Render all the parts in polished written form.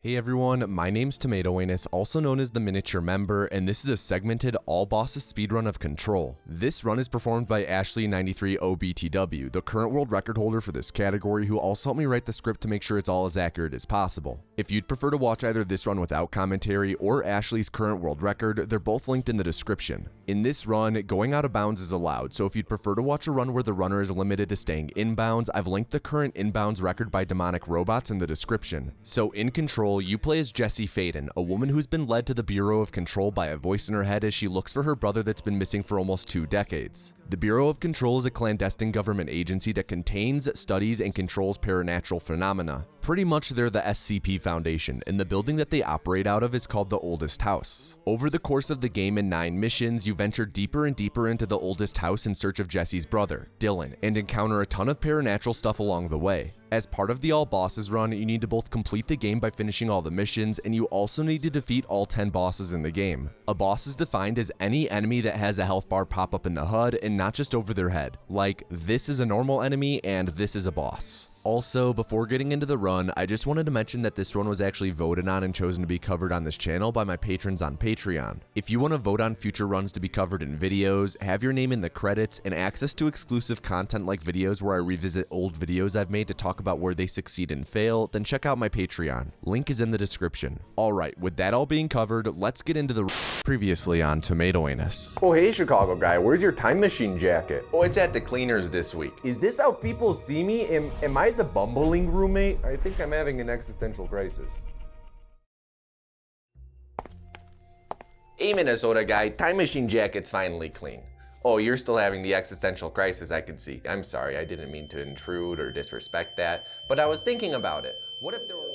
Hey everyone, my name's tomatoanus, also known as the Miniature Member, and this is a segmented all-bosses speedrun of Control. This run is performed by Ashley93OBTW, the current world record holder for this category, who also helped me write the script to make sure it's all as accurate as possible. If you'd prefer to watch either this run without commentary or Ashley's current world record, they're both linked in the description. In this run, going out of bounds is allowed, so if you'd prefer to watch a run where the runner is limited to staying inbounds, I've linked the current inbounds record by DemonicRobots in the description. So in Control, you play as Jessie Faden, a woman who's been led to the Bureau of Control by a voice in her head as she looks for her brother that's been missing for almost 2 decades. The Bureau of Control is a clandestine government agency that contains, studies, and controls paranatural phenomena. Pretty much they're the SCP Foundation, and the building that they operate out of is called the Oldest House. Over the course of the game and 9 missions, you venture deeper and deeper into the Oldest House in search of Jessie's brother, Dylan, and encounter a ton of paranatural stuff along the way. As part of the all bosses run, you need to both complete the game by finishing all the missions, and you also need to defeat all 10 bosses in the game. A boss is defined as any enemy that has a health bar pop up in the HUD and not just over their head, like this is a normal enemy and this is a boss. Also, before getting into the run, I just wanted to mention that this run was actually voted on and chosen to be covered on this channel by my patrons on Patreon. If you want to vote on future runs to be covered in videos, have your name in the credits, and access to exclusive content like videos where I revisit old videos I've made to talk about where they succeed and fail, then check out my Patreon. Link is in the description. Alright, with that all being covered, let's get into the previously on tomatoanus. Oh hey Chicago guy, where's your time machine jacket? Oh, it's at the cleaners this week. Is this how people see me? Am I the bumbling roommate? I think I'm having an existential crisis. Hey Minnesota guy, time machine jacket's finally clean. Oh, you're still having the existential crisis, I can see. I'm sorry, I didn't mean to intrude or disrespect that, but I was thinking about it. What if there were...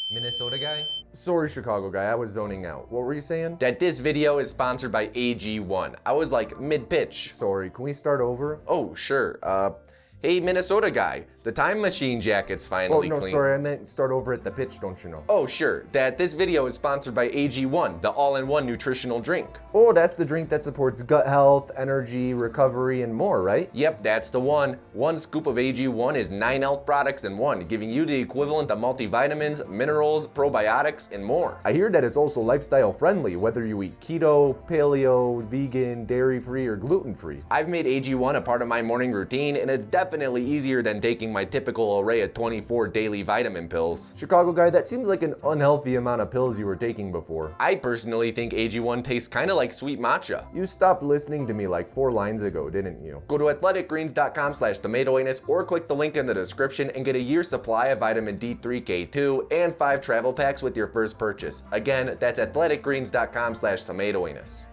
Minnesota guy? Sorry Chicago guy, I was zoning out. What were you saying? That this video is sponsored by AG1. I was like mid-pitch. Sorry, can we start over? Oh, sure. Hey Minnesota guy, the time machine jacket's finally clean. clean. Sorry, I meant start over at the pitch, don't you know? Oh, sure. That this video is sponsored by AG1, the all-in-one nutritional drink. Oh, that's the drink that supports gut health, energy, recovery, and more, right? Yep, that's the one. 1 scoop of AG1 is 9 health products in one, giving you the equivalent of multivitamins, minerals, probiotics, and more. I hear that it's also lifestyle friendly, whether you eat keto, paleo, vegan, dairy-free, or gluten-free. I've made AG1 a part of my morning routine, and it's definitely easier than taking my typical array of 24 daily vitamin pills. Chicago guy, that seems like an unhealthy amount of pills you were taking before. I personally think AG1 tastes kind of like sweet matcha. You stopped listening to me like 4 lines ago, didn't you? Go to athleticgreens.com/tomatoanus or click the link in the description and get a year's supply of vitamin D3, K2, and 5 travel packs with your first purchase. Again, that's athleticgreens.com/tomatoanus.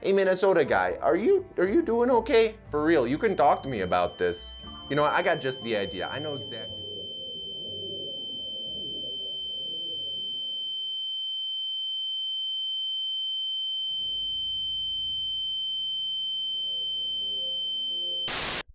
Hey Minnesota guy, are you doing okay? For real, you can talk to me about this. You know, I got just the idea. I know exactly.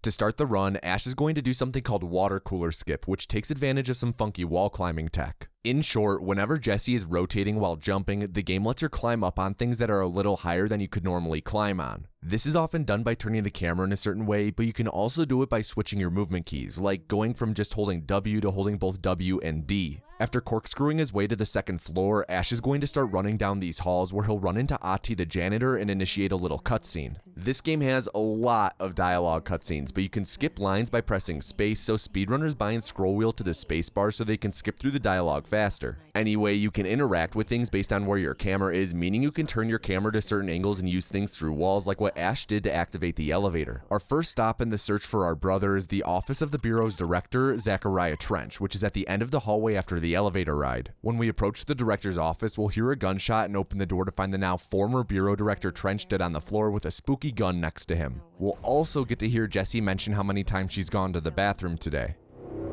To start the run, Ash is going to do something called water cooler skip, which takes advantage of some funky wall climbing tech. In short, whenever Jessie is rotating while jumping, the game lets her climb up on things that are a little higher than you could normally climb on. This is often done by turning the camera in a certain way, but you can also do it by switching your movement keys, like going from just holding W to holding both W and D. After corkscrewing his way to the 2nd floor, Ash is going to start running down these halls where he'll run into Ati the janitor and initiate a little cutscene. This game has a lot of dialogue cutscenes, but you can skip lines by pressing space, so speedrunners bind scroll wheel to the space bar so they can skip through the dialogue faster. Anyway, you can interact with things based on where your camera is, meaning you can turn your camera to certain angles and use things through walls like what Ash did to activate the elevator. Our first stop in the search for our brother is the office of the Bureau's director, Zachariah Trench, which is at the end of the hallway after the elevator ride. When we approach the director's office, we'll hear a gunshot and open the door to find the now former Bureau Director Trench dead on the floor with a spooky gun next to him. We'll also get to hear Jessie mention how many times she's gone to the bathroom today.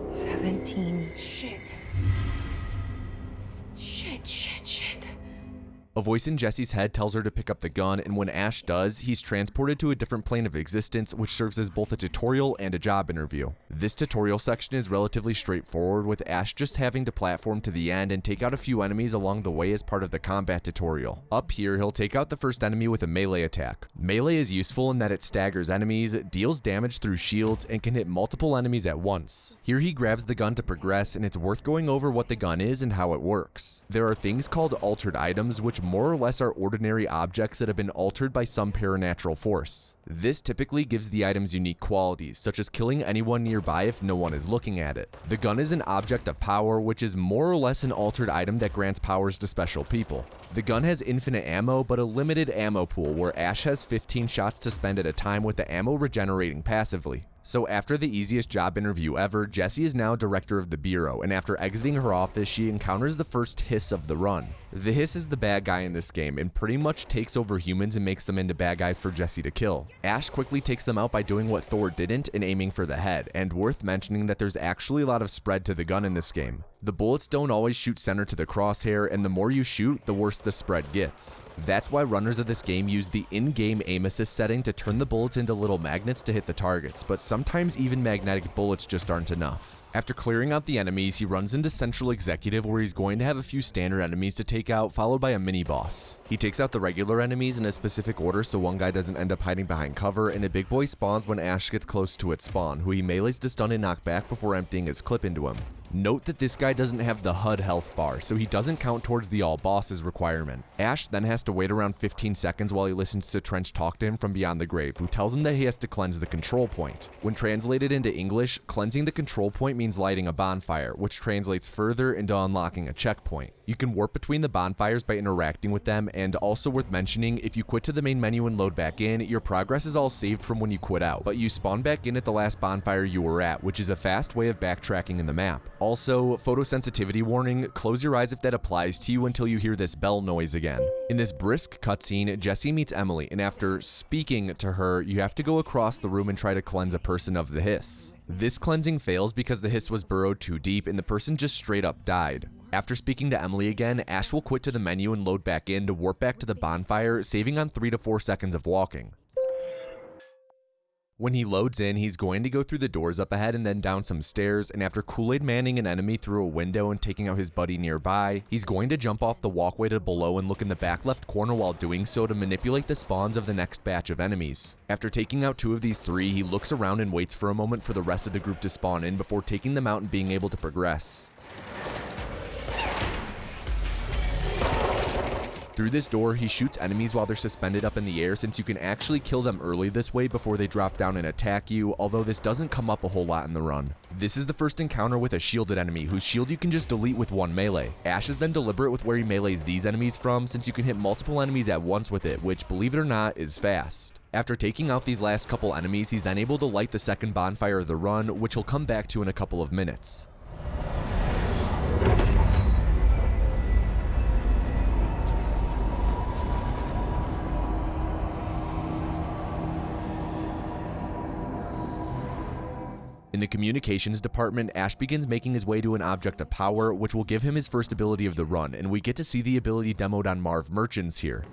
17. Shit. A voice in Jessie's head tells her to pick up the gun, and when Ash does, he's transported to a different plane of existence, which serves as both a tutorial and a job interview. This tutorial section is relatively straightforward, with Ash just having to platform to the end and take out a few enemies along the way as part of the combat tutorial. Up here, he'll take out the first enemy with a melee attack. Melee is useful in that it staggers enemies, deals damage through shields, and can hit multiple enemies at once. Here he grabs the gun to progress, and it's worth going over what the gun is and how it works. There are things called altered items, which more or less are ordinary objects that have been altered by some paranatural force. This typically gives the items unique qualities, such as killing anyone nearby if no one is looking at it. The gun is an object of power, which is more or less an altered item that grants powers to special people. The gun has infinite ammo, but a limited ammo pool where Ash has 15 shots to spend at a time, with the ammo regenerating passively. So after the easiest job interview ever, Jessie is now director of the bureau, and after exiting her office, she encounters the first Hiss of the run. The Hiss is the bad guy in this game and pretty much takes over humans and makes them into bad guys for Jessie to kill. Ash quickly takes them out by doing what Thor didn't and aiming for the head, and worth mentioning that there's actually a lot of spread to the gun in this game. The bullets don't always shoot center to the crosshair, and the more you shoot, the worse the spread gets. That's why runners of this game use the in-game aim assist setting to turn the bullets into little magnets to hit the targets, but sometimes even magnetic bullets just aren't enough. After clearing out the enemies, he runs into Central Executive, where he's going to have a few standard enemies to take out, followed by a mini-boss. He takes out the regular enemies in a specific order so one guy doesn't end up hiding behind cover, and a big boy spawns when Ash gets close to its spawn, who he melees to stun and knock back before emptying his clip into him. Note that this guy doesn't have the HUD health bar, so he doesn't count towards the all bosses requirement. Ash then has to wait around 15 seconds while he listens to Trench talk to him from beyond the grave, who tells him that he has to cleanse the control point. When translated into English, cleansing the control point means lighting a bonfire, which translates further into unlocking a checkpoint. You can warp between the bonfires by interacting with them, and also worth mentioning, if you quit to the main menu and load back in, your progress is all saved from when you quit out, but you spawn back in at the last bonfire you were at, which is a fast way of backtracking in the map. Also, photosensitivity warning, close your eyes if that applies to you until you hear this bell noise again. In this brisk cutscene, Jessie meets Emily, and after speaking to her, you have to go across the room and try to cleanse a person of the Hiss. This cleansing fails because the Hiss was burrowed too deep and the person just straight up died. After speaking to Emily again, Ash will quit to the menu and load back in to warp back to the bonfire, saving on 3 to 4 seconds of walking. When he loads in, he's going to go through the doors up ahead and then down some stairs, and after Kool-Aid manning an enemy through a window and taking out his buddy nearby, he's going to jump off the walkway to below and look in the back left corner while doing so to manipulate the spawns of the next batch of enemies. After taking out 2 of these 3, he looks around and waits for a moment for the rest of the group to spawn in before taking them out and being able to progress. Through this door, he shoots enemies while they're suspended up in the air, since you can actually kill them early this way before they drop down and attack you, although this doesn't come up a whole lot in the run. This is the first encounter with a shielded enemy, whose shield you can just delete with one melee. Ash is then deliberate with where he melees these enemies from, since you can hit multiple enemies at once with it, which, believe it or not, is fast. After taking out these last couple enemies, he's then able to light the second bonfire of the run, which he'll come back to in a couple of minutes. In the communications department, Ash begins making his way to an object of power, which will give him his first ability of the run, and we get to see the ability demoed on Marv Merchants here.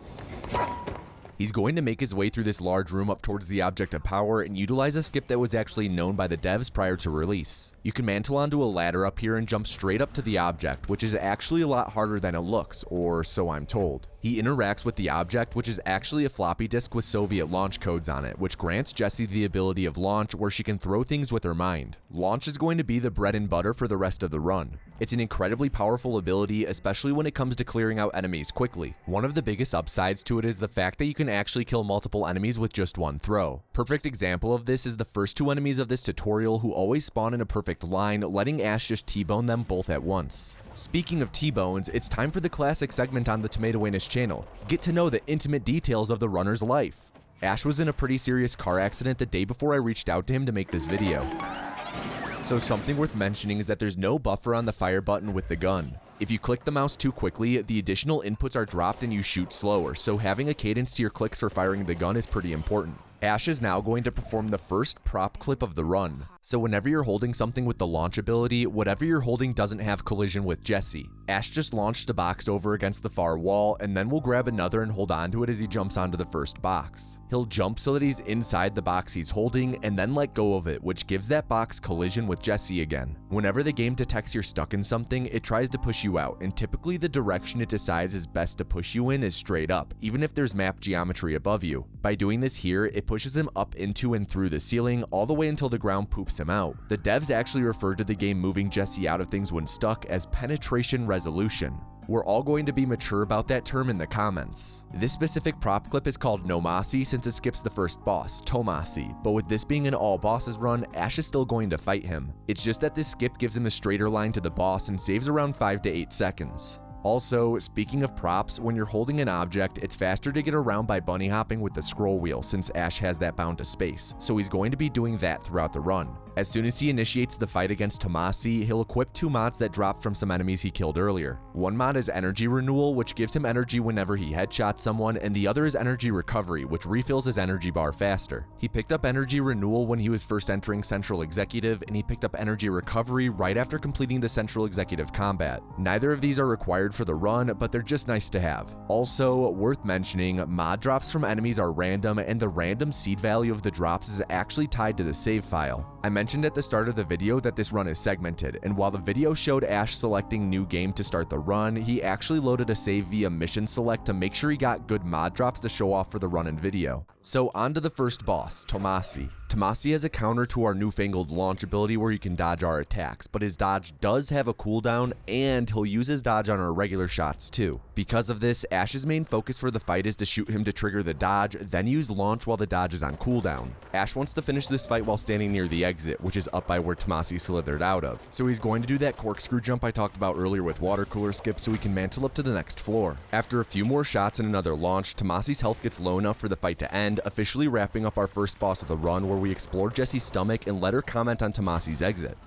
He's going to make his way through this large room up towards the object of power and utilize a skip that was actually known by the devs prior to release. You can mantle onto a ladder up here and jump straight up to the object, which is actually a lot harder than it looks, or so I'm told. He interacts with the object, which is actually a floppy disk with Soviet launch codes on it, which grants Jessie the ability of launch, where she can throw things with her mind. Launch is going to be the bread and butter for the rest of the run. It's an incredibly powerful ability, especially when it comes to clearing out enemies quickly. One of the biggest upsides to it is the fact that you can actually kill multiple enemies with just one throw. Perfect example of this is the first 2 enemies of this tutorial, who always spawn in a perfect line, letting Ash just T-bone them both at once. Speaking of T-bones, it's time for the classic segment on the tomatoanus channel. Get to know the intimate details of the runner's life. Ash was in a pretty serious car accident the day before I reached out to him to make this video. So something worth mentioning is that there's no buffer on the fire button with the gun. If you click the mouse too quickly, the additional inputs are dropped and you shoot slower, so having a cadence to your clicks for firing the gun is pretty important. Ash is now going to perform the first prop clip of the run. So whenever you're holding something with the launch ability, whatever you're holding doesn't have collision with Jesse. Ash just launched a box over against the far wall, and then will grab another and hold onto it as he jumps onto the first box. He'll jump so that he's inside the box he's holding, and then let go of it, which gives that box collision with Jesse again. Whenever the game detects you're stuck in something, it tries to push you out, and typically the direction it decides is best to push you in is straight up, even if there's map geometry above you. By doing this here, it pushes him up into and through the ceiling, all the way until the ground poops him out. The devs actually referred to the game moving Jesse out of things when stuck as penetration resolution. We're all going to be mature about that term in the comments. This specific prop clip is called No Mossy since it skips the first boss, Tomasi, but with this being an all bosses run, Ash is still going to fight him. It's just that this skip gives him a straighter line to the boss and saves around 5 to 8 seconds. Also, speaking of props, when you're holding an object, it's faster to get around by bunny hopping with the scroll wheel since Ash has that bound to space, so he's going to be doing that throughout the run. As soon as he initiates the fight against Tomasi, he'll equip 2 mods that dropped from some enemies he killed earlier. One mod is Energy Renewal, which gives him energy whenever he headshots someone, and the other is Energy Recovery, which refills his energy bar faster. He picked up Energy Renewal when he was first entering Central Executive, and he picked up Energy Recovery right after completing the Central Executive combat. Neither of these are required for the run, but they're just nice to have. Also, worth mentioning, mod drops from enemies are random, and the random seed value of the drops is actually tied to the save file. I mentioned at the start of the video that this run is segmented, and while the video showed Ash selecting new game to start the run, he actually loaded a save via mission select to make sure he got good mod drops to show off for the run and video. So on to the first boss, Tomasi. Tomasi has a counter to our newfangled launch ability where he can dodge our attacks, but his dodge does have a cooldown, and he'll use his dodge on our regular shots too. Because of this, Ash's main focus for the fight is to shoot him to trigger the dodge, then use launch while the dodge is on cooldown. Ash wants to finish this fight while standing near the exit, which is up by where Tomasi slithered out of. So he's going to do that corkscrew jump I talked about earlier with water cooler skip so he can mantle up to the next floor. After a few more shots and another launch, Tomasi's health gets low enough for the fight to end, officially wrapping up our first boss of the run where we explore Jessie's stomach and let her comment on Tomasi's exit.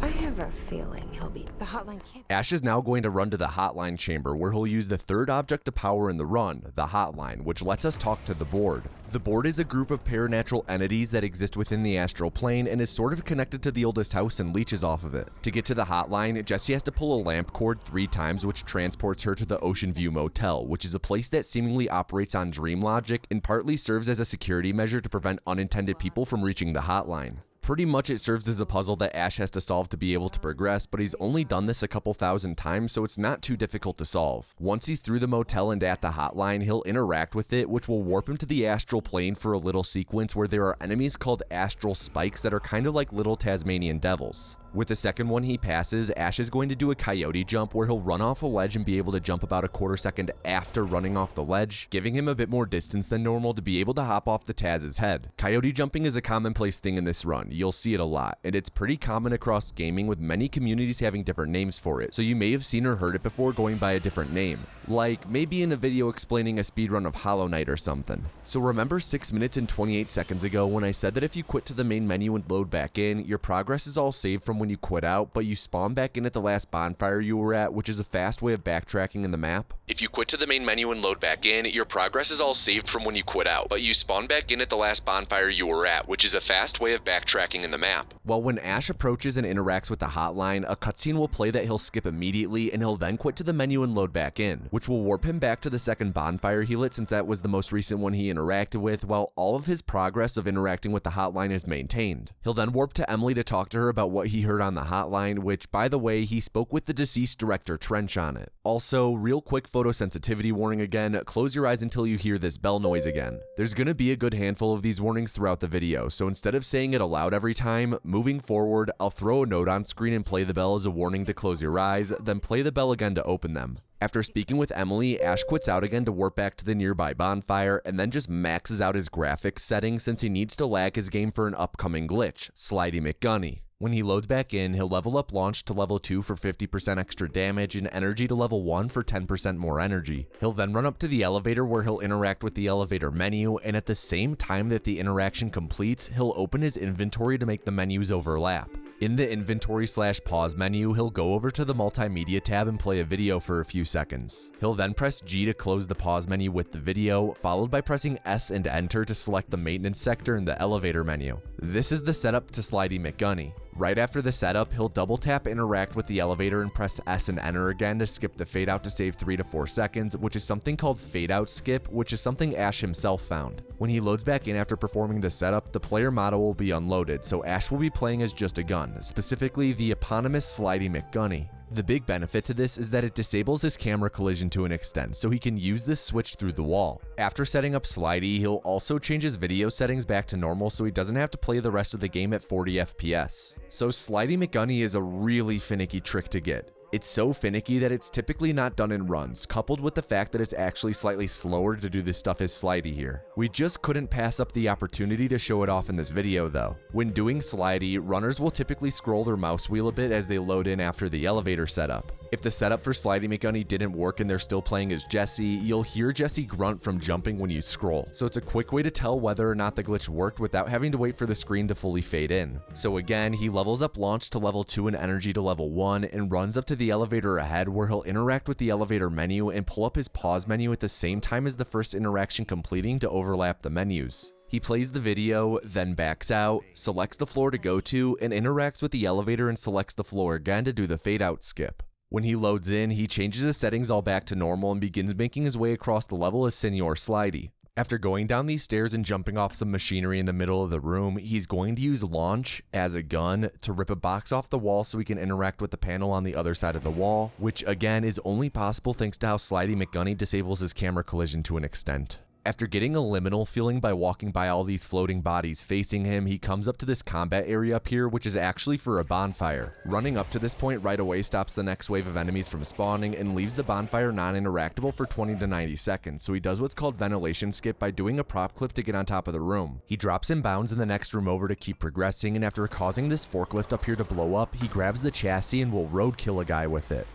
I have a feeling he'll be the hotline camp. Ash is now going to run to the hotline chamber where he'll use the third object of power in the run, the hotline, which lets us talk to the board. The board is a group of paranatural entities that exist within the astral plane and is sort of connected to the oldest house and leeches off of it. To get to the hotline, Jessie has to pull a lamp cord 3 times, which transports her to the Ocean View Motel, which is a place that seemingly operates on dream logic and partly serves as a security measure to prevent unintended people from reaching the hotline. Pretty much it serves as a puzzle that Ash has to solve to be able to progress, but he's only done this a couple thousand times, so it's not too difficult to solve. Once he's through the motel and at the hotline, he'll interact with it, which will warp him to the astral plane for a little sequence where there are enemies called astral spikes that are kind of like little Tasmanian devils. With the second one he passes, Ash is going to do a coyote jump where he'll run off a ledge and be able to jump about a quarter second after running off the ledge, giving him a bit more distance than normal to be able to hop off the Taz's head. Coyote jumping is a commonplace thing in this run, you'll see it a lot, and it's pretty common across gaming with many communities having different names for it, so you may have seen or heard it before going by a different name, like maybe in a video explaining a speedrun of Hollow Knight or something. So remember 6 minutes and 28 seconds ago when I said that if you quit to the main menu and load back in, your progress is all saved from when you quit out, but you spawn back in at the last bonfire you were at, which is a fast way of backtracking in the map? If you quit to the main menu and load back in, your progress is all saved from when you quit out, but you spawn back in at the last bonfire you were at, which is a fast way of backtracking in the map. Well, when Ash approaches and interacts with the hotline, a cutscene will play that he'll skip immediately, and he'll then quit to the menu and load back in, which will warp him back to the second bonfire he lit since that was the most recent one he interacted with, while all of his progress of interacting with the hotline is maintained. He'll then warp to Emily to talk to her about what he heard on the hotline, which, by the way, he spoke with the deceased director Trench on it. Also, real quick photosensitivity warning again, close your eyes until you hear this bell noise again. There's gonna be a good handful of these warnings throughout the video, so instead of saying it aloud every time, moving forward, I'll throw a note on screen and play the bell as a warning to close your eyes, then play the bell again to open them. After speaking with Emily, Ash quits out again to warp back to the nearby bonfire, and then just maxes out his graphics settings since he needs to lag his game for an upcoming glitch, Slidey McGunny. When he loads back in, he'll level up launch to level 2 for 50% extra damage and energy to level 1 for 10% more energy. He'll then run up to the elevator where he'll interact with the elevator menu, and at the same time that the interaction completes, he'll open his inventory to make the menus overlap. In the inventory/pause menu, he'll go over to the multimedia tab and play a video for a few seconds. He'll then press G to close the pause menu with the video, followed by pressing S and enter to select the maintenance sector in the elevator menu. This is the setup to Slidey McGunny. Right after the setup, he'll double tap interact with the elevator and press S and enter again to skip the fade out to save 3 to 4 seconds, which is something called fade out skip, which is something Ash himself found. When he loads back in after performing the setup, the player model will be unloaded, so Ash will be playing as just a gun, specifically the eponymous Slidey McGunny. The big benefit to this is that it disables his camera collision to an extent, so he can use this switch through the wall. After setting up Slidey, he'll also change his video settings back to normal so he doesn't have to play the rest of the game at 40 FPS. So Slidey McGunny is a really finicky trick to get. It's so finicky that it's typically not done in runs, coupled with the fact that it's actually slightly slower to do this stuff as Slidey here. We just couldn't pass up the opportunity to show it off in this video though. When doing Slidey, runners will typically scroll their mouse wheel a bit as they load in after the elevator setup. If the setup for Slidey McGunny didn't work and they're still playing as Jesse, you'll hear Jesse grunt from jumping when you scroll. So it's a quick way to tell whether or not the glitch worked without having to wait for the screen to fully fade in. So again, he levels up launch to level 2 and energy to level 1 and runs up to the elevator ahead where he'll interact with the elevator menu and pull up his pause menu at the same time as the first interaction completing to overlap the menus. He plays the video, then backs out, selects the floor to go to, and interacts with the elevator and selects the floor again to do the fade out skip. When he loads in, he changes his settings all back to normal and begins making his way across the level as Senor Slidey. After going down these stairs and jumping off some machinery in the middle of the room, he's going to use launch as a gun to rip a box off the wall so he can interact with the panel on the other side of the wall, which again is only possible thanks to how Slidey McGunny disables his camera collision to an extent. After getting a liminal feeling by walking by all these floating bodies facing him, he comes up to this combat area up here, which is actually for a bonfire. Running up to this point right away stops the next wave of enemies from spawning and leaves the bonfire non-interactable for 20 to 90 seconds, so he does what's called ventilation skip by doing a prop clip to get on top of the room. He drops and bounds in the next room over to keep progressing, and after causing this forklift up here to blow up, he grabs the chassis and will roadkill a guy with it.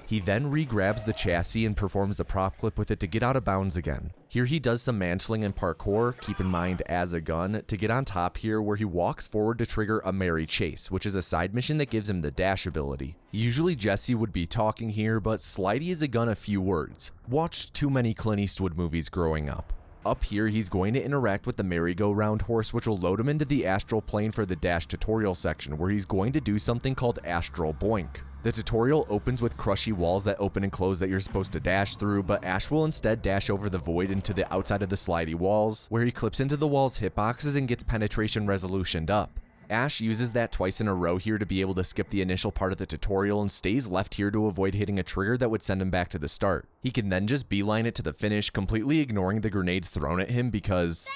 He then re-grabs the chassis and performs a prop clip with it to get out of bounds again. Here he does some mantling and parkour, keep in mind as a gun, to get on top here where he walks forward to trigger a merry chase, which is a side mission that gives him the dash ability. Usually Jesse would be talking here, but Slidey is a gun a few words. Watched too many Clint Eastwood movies growing up. Up here, he's going to interact with the merry-go-round horse, which will load him into the astral plane for the dash tutorial section, where he's going to do something called astral boink. The tutorial opens with crushy walls that open and close that you're supposed to dash through, but Ash will instead dash over the void into the outside of the Slidey walls, where he clips into the wall's hitboxes and gets penetration resolutioned up. Ash uses that twice in a row here to be able to skip the initial part of the tutorial and stays left here to avoid hitting a trigger that would send him back to the start. He can then just beeline it to the finish, completely ignoring the grenades thrown at him because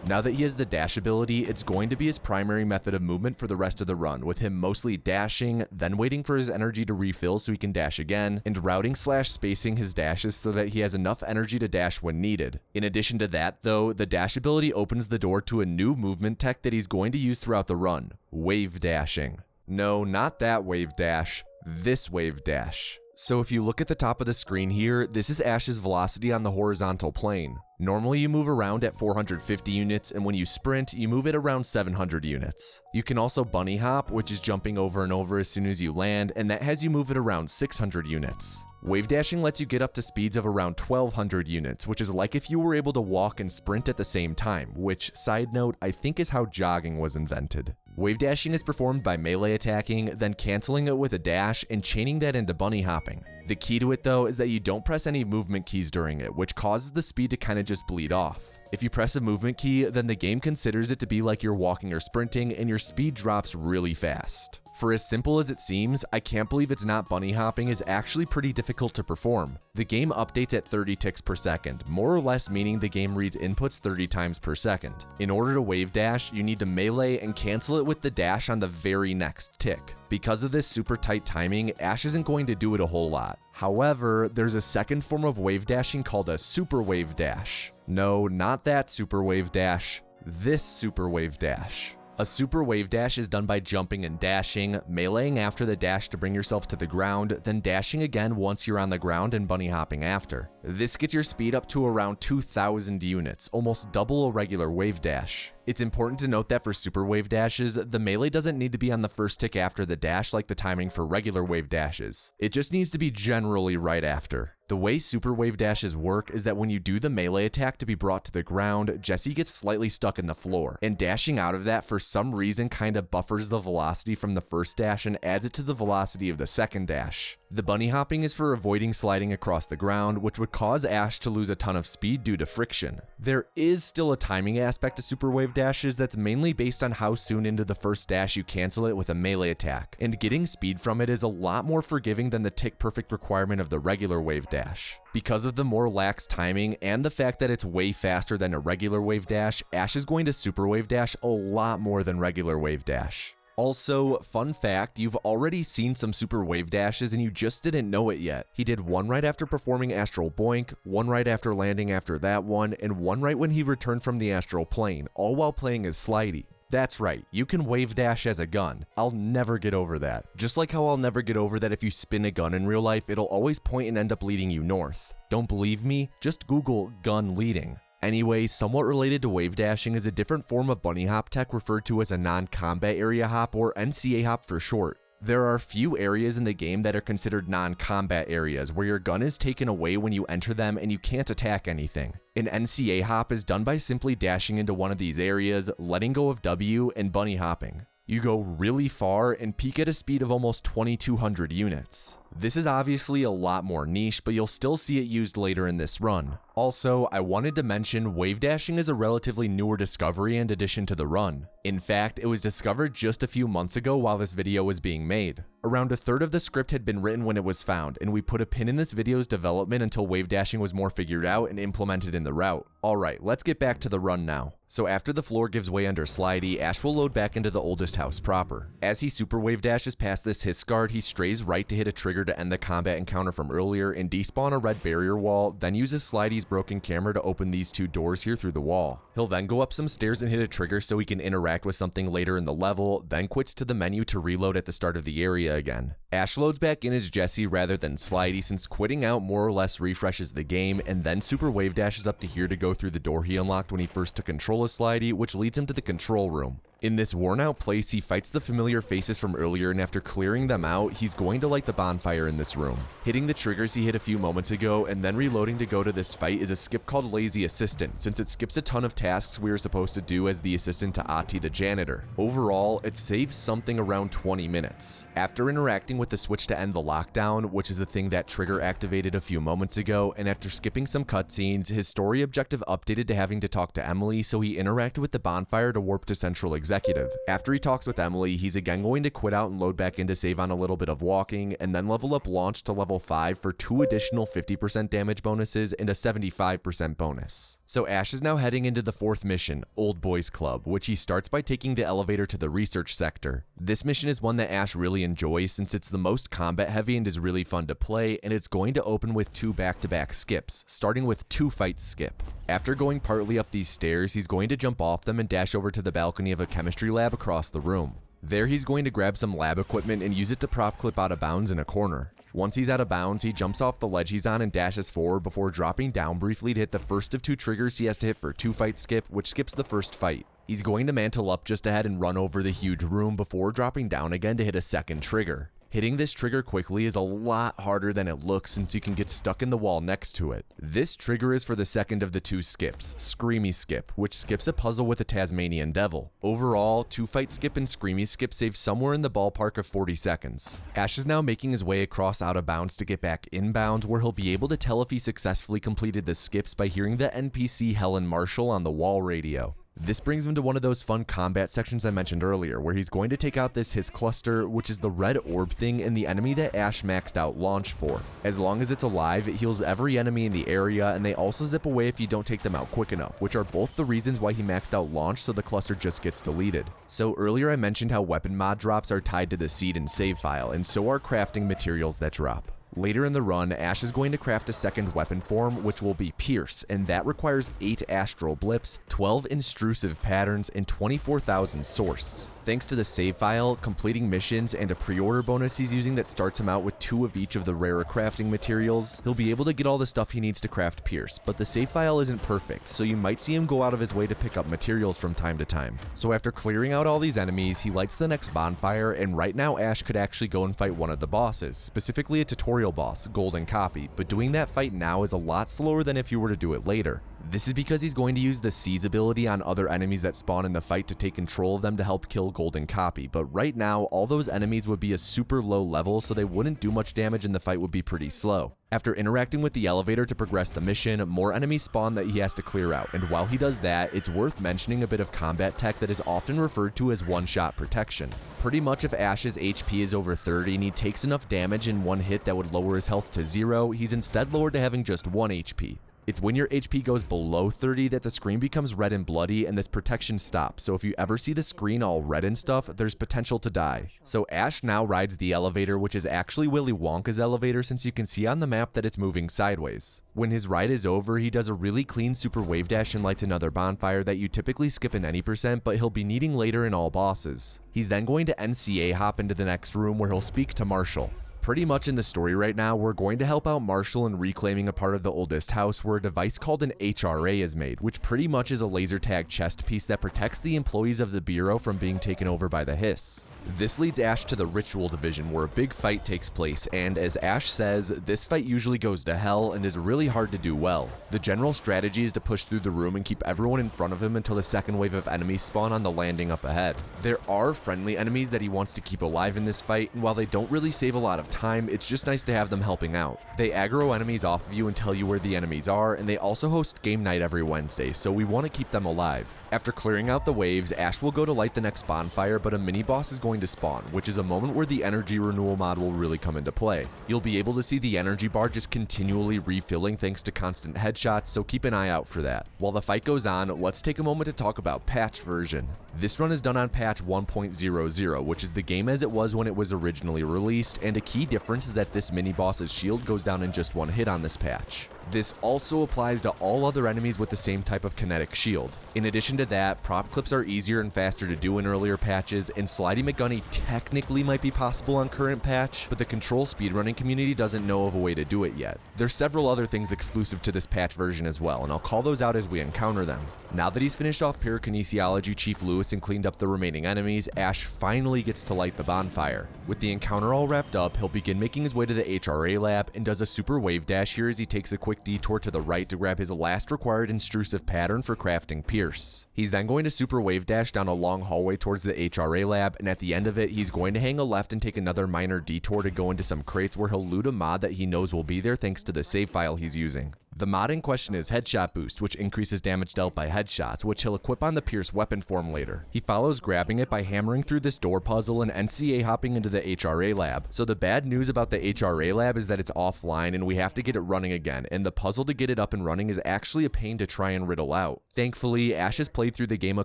now that he has the dash ability, it's going to be his primary method of movement for the rest of the run, with him mostly dashing, then waiting for his energy to refill so he can dash again, and routing/spacing his dashes so that he has enough energy to dash when needed. In addition to that though, the dash ability opens the door to a new movement tech that he's going to use throughout the run: wave dashing. No, not that wave dash, this wave dash. So if you look at the top of the screen here, this is Ash's velocity on the horizontal plane. Normally you move around at 450 units, and when you sprint, you move at around 700 units. You can also bunny hop, which is jumping over and over as soon as you land, and that has you move at around 600 units. Wave dashing lets you get up to speeds of around 1200 units, which is like if you were able to walk and sprint at the same time, which, side note, I think is how jogging was invented. Wave dashing is performed by melee attacking, then canceling it with a dash and chaining that into bunny hopping. The key to it though is that you don't press any movement keys during it, which causes the speed to kind of just bleed off. If you press a movement key, then the game considers it to be like you're walking or sprinting, and your speed drops really fast. For as simple as it seems, I can't believe it's not bunny hopping is actually pretty difficult to perform. The game updates at 30 ticks per second, more or less meaning the game reads inputs 30 times per second. In order to wave dash, you need to melee and cancel it with the dash on the very next tick. Because of this super tight timing, Ash isn't going to do it a whole lot. However, there's a second form of wave dashing called a super wave dash. No, not that super wave dash, this super wave dash. A super wave dash is done by jumping and dashing, meleeing after the dash to bring yourself to the ground, then dashing again once you're on the ground and bunny hopping after. This gets your speed up to around 2,000 units, almost double a regular wave dash. It's important to note that for super wave dashes, the melee doesn't need to be on the first tick after the dash like the timing for regular wave dashes. It just needs to be generally right after. The way super wave dashes work is that when you do the melee attack to be brought to the ground, Jesse gets slightly stuck in the floor, and dashing out of that for some reason kinda buffers the velocity from the first dash and adds it to the velocity of the second dash. The bunny hopping is for avoiding sliding across the ground, which would cause Ash to lose a ton of speed due to friction. There is still a timing aspect to super wave dashes that's mainly based on how soon into the first dash you cancel it with a melee attack, and getting speed from it is a lot more forgiving than the tick perfect requirement of the regular wave dash. Because of the more lax timing and the fact that it's way faster than a regular wave dash, Ash is going to super wave dash a lot more than regular wave dash. Also, fun fact, you've already seen some super wave dashes and you just didn't know it yet. He did one right after performing Astral Boink, one right after landing after that one, and one right when he returned from the astral plane, all while playing as Slidey. That's right, you can wave dash as a gun. I'll never get over that. Just like how I'll never get over that if you spin a gun in real life, it'll always point and end up leading you north. Don't believe me? Just Google gun leading. Anyway, somewhat related to wave dashing is a different form of bunny hop tech referred to as a non-combat area hop, or NCA hop for short. There are few areas in the game that are considered non-combat areas, where your gun is taken away when you enter them and you can't attack anything. An NCA hop is done by simply dashing into one of these areas, letting go of W, and bunny hopping. You go really far and peak at a speed of almost 2,200 units. This is obviously a lot more niche, but you'll still see it used later in this run. Also, I wanted to mention wave dashing is a relatively newer discovery and addition to the run. In fact, it was discovered just a few months ago while this video was being made. Around a third of the script had been written when it was found, and we put a pin in this video's development until wave dashing was more figured out and implemented in the route. Alright, let's get back to the run now. So after the floor gives way under Slidey, Ash will load back into the oldest house proper. As he super wave dashes past this hiss guard, he strays right to hit a trigger to end the combat encounter from earlier and despawn a red barrier wall, then uses Slidey's broken camera to open these two doors here through the wall. He'll then go up some stairs and hit a trigger so he can interact with something later in the level, then quits to the menu to reload at the start of the area again. Ash loads back in as Jesse rather than Slidey, since quitting out more or less refreshes the game, and then super wave dashes up to here to go through the door he unlocked when he first took control of Slidey, which leads him to the control room. In this worn out place, he fights the familiar faces from earlier, and after clearing them out, he's going to light the bonfire in this room. Hitting the triggers he hit a few moments ago and then reloading to go to this fight is a skip called Lazy Assistant, since it skips a ton of tasks we were supposed to do as the assistant to Ati the janitor. Overall, it saves something around 20 minutes. After interacting with the switch to end the lockdown, which is the thing that trigger activated a few moments ago, and after skipping some cutscenes, his story objective updated to having to talk to Emily, so he interacted with the bonfire to warp to Central Executive. After he talks with Emily, he's again going to quit out and load back in to save on a little bit of walking, and then level up Launch to level 5 for 2 additional 50% damage bonuses and a 75% bonus. So Ash is now heading into the 4th mission, Old Boys Club, which he starts by taking the elevator to the research sector. This mission is one that Ash really enjoys since it's the most combat heavy and is really fun to play, and it's going to open with 2 back-to-back skips, starting with 2 fights skip. After going partly up these stairs, he's going to jump off them and dash over to the balcony of a chemistry lab across the room. There he's going to grab some lab equipment and use it to prop clip out of bounds in a corner. Once he's out of bounds, he jumps off the ledge he's on and dashes forward before dropping down briefly to hit the first of 2 triggers he has to hit for 2 fight skip, which skips the first fight. He's going to mantle up just ahead and run over the huge room before dropping down again to hit a second trigger. Hitting this trigger quickly is a lot harder than it looks since you can get stuck in the wall next to it. This trigger is for the second of the 2 skips, Screamy Skip, which skips a puzzle with a Tasmanian devil. Overall, 2 fight skip and Screamy Skip save somewhere in the ballpark of 40 seconds. Ash is now making his way across out of bounds to get back inbound, where he'll be able to tell if he successfully completed the skips by hearing the NPC Helen Marshall on the wall radio. This brings him to one of those fun combat sections I mentioned earlier, where he's going to take out this Hiss Cluster, which is the red orb thing and the enemy that Ash maxed out Launch for. As long as it's alive, it heals every enemy in the area, and they also zip away if you don't take them out quick enough, which are both the reasons why he maxed out Launch, so the cluster just gets deleted. So earlier I mentioned how weapon mod drops are tied to the seed and save file, and so are crafting materials that drop. Later in the run, Ash is going to craft a second weapon form, which will be Pierce, and that requires 8 astral blips, 12 intrusive patterns, and 24,000 source. Thanks to the save file, completing missions, and a pre-order bonus he's using that starts him out with 2 of each of the rarer crafting materials, he'll be able to get all the stuff he needs to craft Pierce, but the save file isn't perfect, so you might see him go out of his way to pick up materials from time to time. So after clearing out all these enemies, he lights the next bonfire, and right now Ash could actually go and fight one of the bosses, specifically a tutorial boss, Golden Copy, but doing that fight now is a lot slower than if you were to do it later. This is because he's going to use the Seize ability on other enemies that spawn in the fight to take control of them to help kill Golden Copy, but right now all those enemies would be a super low level, so they wouldn't do much damage and the fight would be pretty slow. After interacting with the elevator to progress the mission, more enemies spawn that he has to clear out, and while he does that, it's worth mentioning a bit of combat tech that is often referred to as one-shot protection. Pretty much if Ash's HP is over 30 and he takes enough damage in one hit that would lower his health to 0, he's instead lowered to having just 1 HP. It's when your HP goes below 30 that the screen becomes red and bloody and this protection stops, so if you ever see the screen all red and stuff, there's potential to die. So Ash now rides the elevator, which is actually Willy Wonka's elevator since you can see on the map that it's moving sideways. When his ride is over, he does a really clean super wave dash and lights another bonfire that you typically skip in any percent, but he'll be needing later in all bosses. He's then going to NCA hop into the next room where he'll speak to Marshall. Pretty much in the story right now, we're going to help out Marshall in reclaiming a part of the oldest house where a device called an HRA is made, which pretty much is a laser tag chest piece that protects the employees of the Bureau from being taken over by the Hiss. This leads Ash to the Ritual Division where a big fight takes place, and as Ash says, this fight usually goes to hell and is really hard to do well. The general strategy is to push through the room and keep everyone in front of him until the second wave of enemies spawn on the landing up ahead. There are friendly enemies that he wants to keep alive in this fight, and while they don't really save a lot of time, it's just nice to have them helping out. They aggro enemies off of you and tell you where the enemies are, and they also host game night every Wednesday, so we want to keep them alive. After clearing out the waves, Ash will go to light the next bonfire, but a mini boss is going to spawn, which is a moment where the energy renewal mod will really come into play. You'll be able to see the energy bar just continually refilling thanks to constant headshots, so keep an eye out for that. While the fight goes on, let's take a moment to talk about patch version. This run is done on patch 1.00, which is the game as it was when it was originally released, and a key difference is that this mini boss's shield goes down in just 1 hit on this patch. This also applies to all other enemies with the same type of kinetic shield. In addition to that, prop clips are easier and faster to do in earlier patches, and sliding McGunny technically might be possible on current patch, but the control speedrunning community doesn't know of a way to do it yet. There's several other things exclusive to this patch version as well, and I'll call those out as we encounter them. Now that he's finished off Pyrokinesiology Chief Lewis and cleaned up the remaining enemies, Ash finally gets to light the bonfire. With the encounter all wrapped up, he'll begin making his way to the HRA lab and does a super wave dash here as he takes a quick detour to the right to grab his last required intrusive pattern for crafting Pierce. He's then going to super wave dash down a long hallway towards the HRA lab, and at the end of it, he's going to hang a left and take another minor detour to go into some crates where he'll loot a mod that he knows will be there thanks to the save file he's using. The mod in question is Headshot Boost, which increases damage dealt by headshots, which he'll equip on the Pierce weapon form later. He follows grabbing it by hammering through this door puzzle and NCA hopping into the HRA lab. So the bad news about the HRA lab is that it's offline and we have to get it running again, and the puzzle to get it up and running is actually a pain to try and riddle out. Thankfully, Ash has played through the game a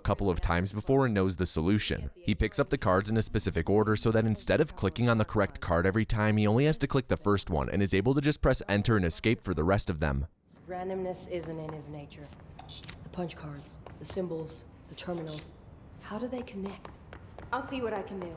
couple of times before and knows the solution. He picks up the cards in a specific order so that instead of clicking on the correct card every time, he only has to click the first one and is able to just press enter and escape for the rest of them. Randomness isn't in his nature. The punch cards, the symbols, the terminals. How do they connect? I'll see what I can do.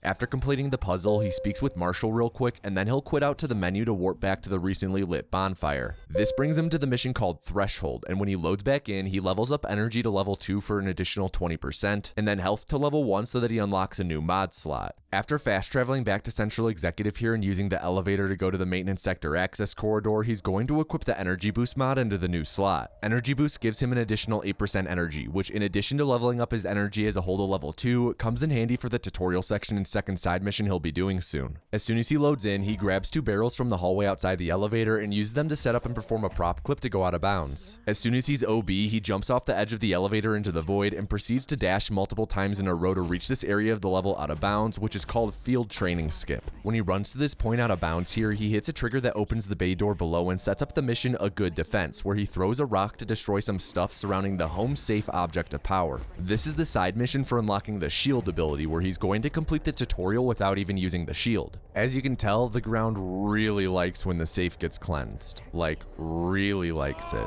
After completing the puzzle, he speaks with Marshall real quick, and then he'll quit out to the menu to warp back to the recently lit bonfire. This brings him to the mission called Threshold, and when he loads back in, he levels up energy to level 2 for an additional 20%, and then health to level 1 so that he unlocks a new mod slot. After fast traveling back to Central Executive here and using the elevator to go to the maintenance sector access corridor, he's going to equip the Energy Boost mod into the new slot. Energy Boost gives him an additional 8% energy, which in addition to leveling up his energy as a whole to level 2, comes in handy for the tutorial section and second side mission he'll be doing soon. As soon as he loads in, he grabs 2 barrels from the hallway outside the elevator and uses them to set up and perform a prop clip to go out of bounds. As soon as he's OB, he jumps off the edge of the elevator into the void and proceeds to dash multiple times in a row to reach this area of the level out of bounds, which is is called Field Training Skip. When he runs to this point out of bounds here, he hits a trigger that opens the bay door below and sets up the mission A Good Defense, where he throws a rock to destroy some stuff surrounding the home safe object of power. This is the side mission for unlocking the shield ability, where he's going to complete the tutorial without even using the shield. As you can tell, the ground really likes when the safe gets cleansed. Like, really likes it.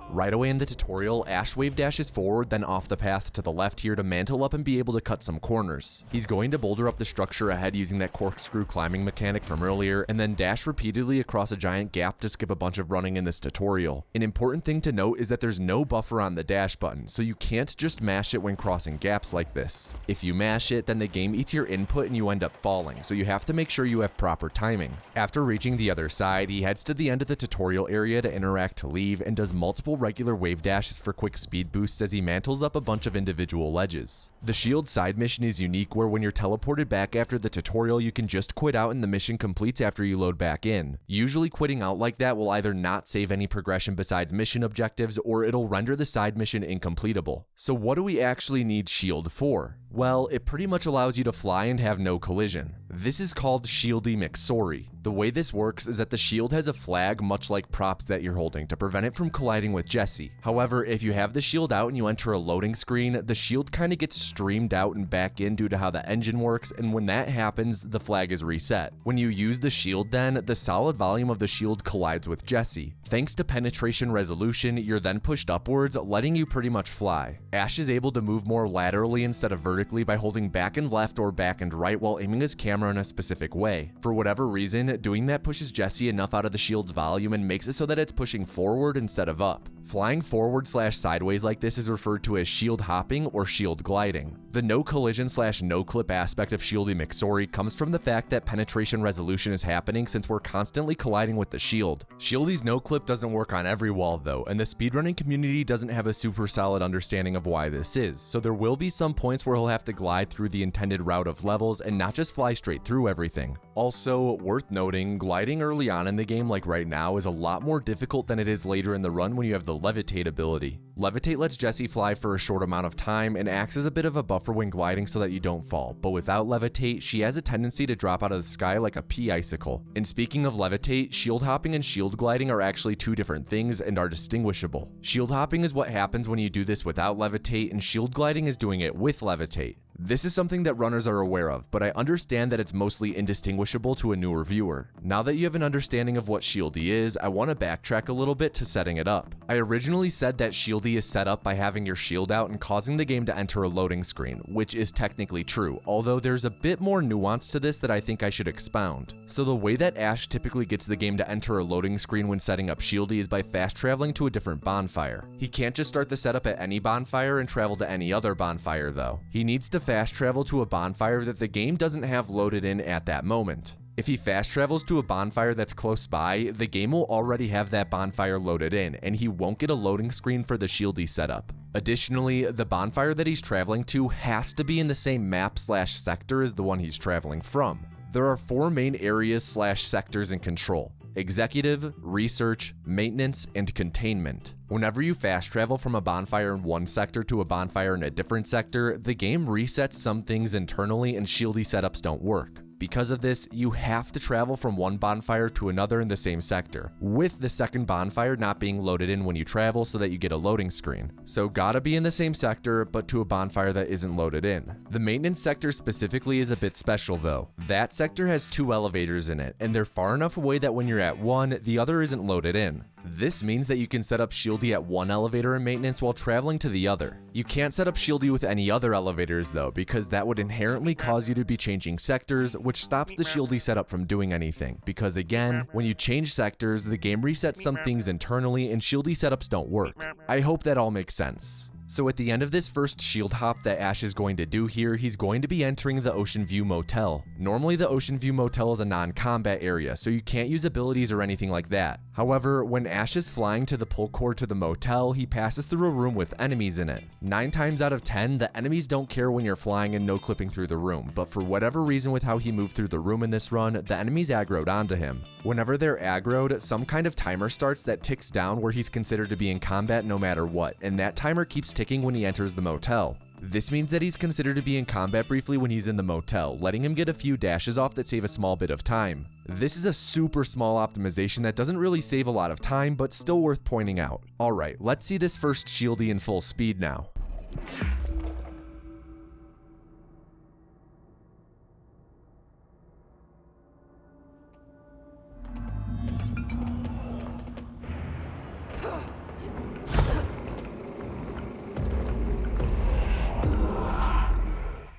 Right away in the tutorial, Ash wave dashes forward, then off the path to the left here to mantle up and be able to cut some corners. He's going to boulder up the structure ahead using that corkscrew climbing mechanic from earlier, and then dash repeatedly across a giant gap to skip a bunch of running in this tutorial. An important thing to note is that there's no buffer on the dash button, so you can't just mash it when crossing gaps like this. If you mash it, then the game eats your input and you end up falling, so you have to make sure you have proper timing. After reaching the other side, he heads to the end of the tutorial area to interact to leave, and does multiple regular wave dashes for quick speed boosts as he mantles up a bunch of individual ledges. The shield side mission is unique, where when you're teleported back after the tutorial, you can just quit out and the mission completes after you load back in. Usually quitting out like that will either not save any progression besides mission objectives, or it'll render the side mission incompletable. So what do we actually need shield for? Well, it pretty much allows you to fly and have no collision. This is called Shieldy McSorry. The way this works is that the shield has a flag much like props that you're holding to prevent it from colliding with Jesse. However, if you have the shield out and you enter a loading screen, the shield kind of gets streamed out and back in due to how the engine works, and when that happens, the flag is reset. When you use the shield then, the solid volume of the shield collides with Jesse. Thanks to penetration resolution, you're then pushed upwards, letting you pretty much fly. Ash is able to move more laterally instead of vertically by holding back and left or back and right while aiming his camera in a specific way. For whatever reason, doing that pushes Jesse enough out of the shield's volume and makes it so that it's pushing forward instead of up. Flying forward / sideways like this is referred to as shield hopping or shield gliding. The no collision / no clip aspect of Shieldy McSorry comes from the fact that penetration resolution is happening since we're constantly colliding with the shield. Shieldy's no clip doesn't work on every wall though, and the speedrunning community doesn't have a super solid understanding of why this is, so there will be some points where he'll have to glide through the intended route of levels and not just fly straight through everything. Also, worth noting, gliding early on in the game like right now is a lot more difficult than it is later in the run when you have the levitate ability. Levitate lets Jesse fly for a short amount of time and acts as a bit of a buffer when gliding so that you don't fall, but without levitate, she has a tendency to drop out of the sky like a pea icicle. And speaking of levitate, shield hopping and shield gliding are actually two different things and are distinguishable. Shield hopping is what happens when you do this without levitate, and shield gliding is doing it with levitate. This is something that runners are aware of, but I understand that it's mostly indistinguishable to a newer viewer. Now that you have an understanding of what Shieldy is, I want to backtrack a little bit to setting it up. I originally said that Shieldy is set up by having your shield out and causing the game to enter a loading screen, which is technically true, although there's a bit more nuance to this that I think I should expound. So the way that Ash typically gets the game to enter a loading screen when setting up Shieldy is by fast traveling to a different bonfire. He can't just start the setup at any bonfire and travel to any other bonfire though. He needs to fast travel to a bonfire that the game doesn't have loaded in at that moment. If he fast travels to a bonfire that's close by, the game will already have that bonfire loaded in, and he won't get a loading screen for the Shieldy setup. Additionally, the bonfire that he's traveling to has to be in the same map / sector as the one he's traveling from. There are 4 main areas / sectors in Control: Executive, Research, Maintenance, and Containment. Whenever you fast travel from a bonfire in one sector to a bonfire in a different sector, the game resets some things internally and Shieldy setups don't work. Because of this, you have to travel from one bonfire to another in the same sector, with the second bonfire not being loaded in when you travel so that you get a loading screen. So gotta be in the same sector, but to a bonfire that isn't loaded in. The maintenance sector specifically is a bit special though. That sector has 2 elevators in it, and they're far enough away that when you're at one, the other isn't loaded in. This means that you can set up Shieldy at one elevator in maintenance while traveling to the other. You can't set up Shieldy with any other elevators though, because that would inherently cause you to be changing sectors, which stops the Shieldy setup from doing anything, because again, when you change sectors, the game resets some things internally and Shieldy setups don't work. I hope that all makes sense. So at the end of this first shield hop that Ash is going to do here, he's going to be entering the Ocean View Motel. Normally the Ocean View Motel is a non-combat area, so you can't use abilities or anything like that. However, when Ash is flying to the pull cord to the motel, he passes through a room with enemies in it. 9 times out of 10, the enemies don't care when you're flying and no clipping through the room, but for whatever reason with how he moved through the room in this run, the enemies aggroed onto him. Whenever they're aggroed, some kind of timer starts that ticks down where he's considered to be in combat no matter what, and that timer keeps ticking when he enters the motel. This means that he's considered to be in combat briefly when he's in the motel, letting him get a few dashes off that save a small bit of time. This is a super small optimization that doesn't really save a lot of time, but still worth pointing out. Alright, let's see this first shieldy in full speed now.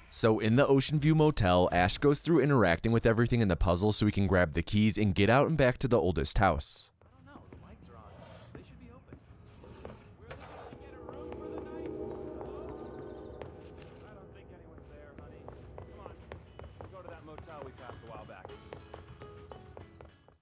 So in the Ocean View Motel, Ash goes through interacting with everything in the puzzle so he can grab the keys and get out and back to the oldest house. I don't know. The lights are on. They should be open. We're looking to get a room for the night. I don't think anyone's there, honey. Come on. We'll go to that motel we passed a while back.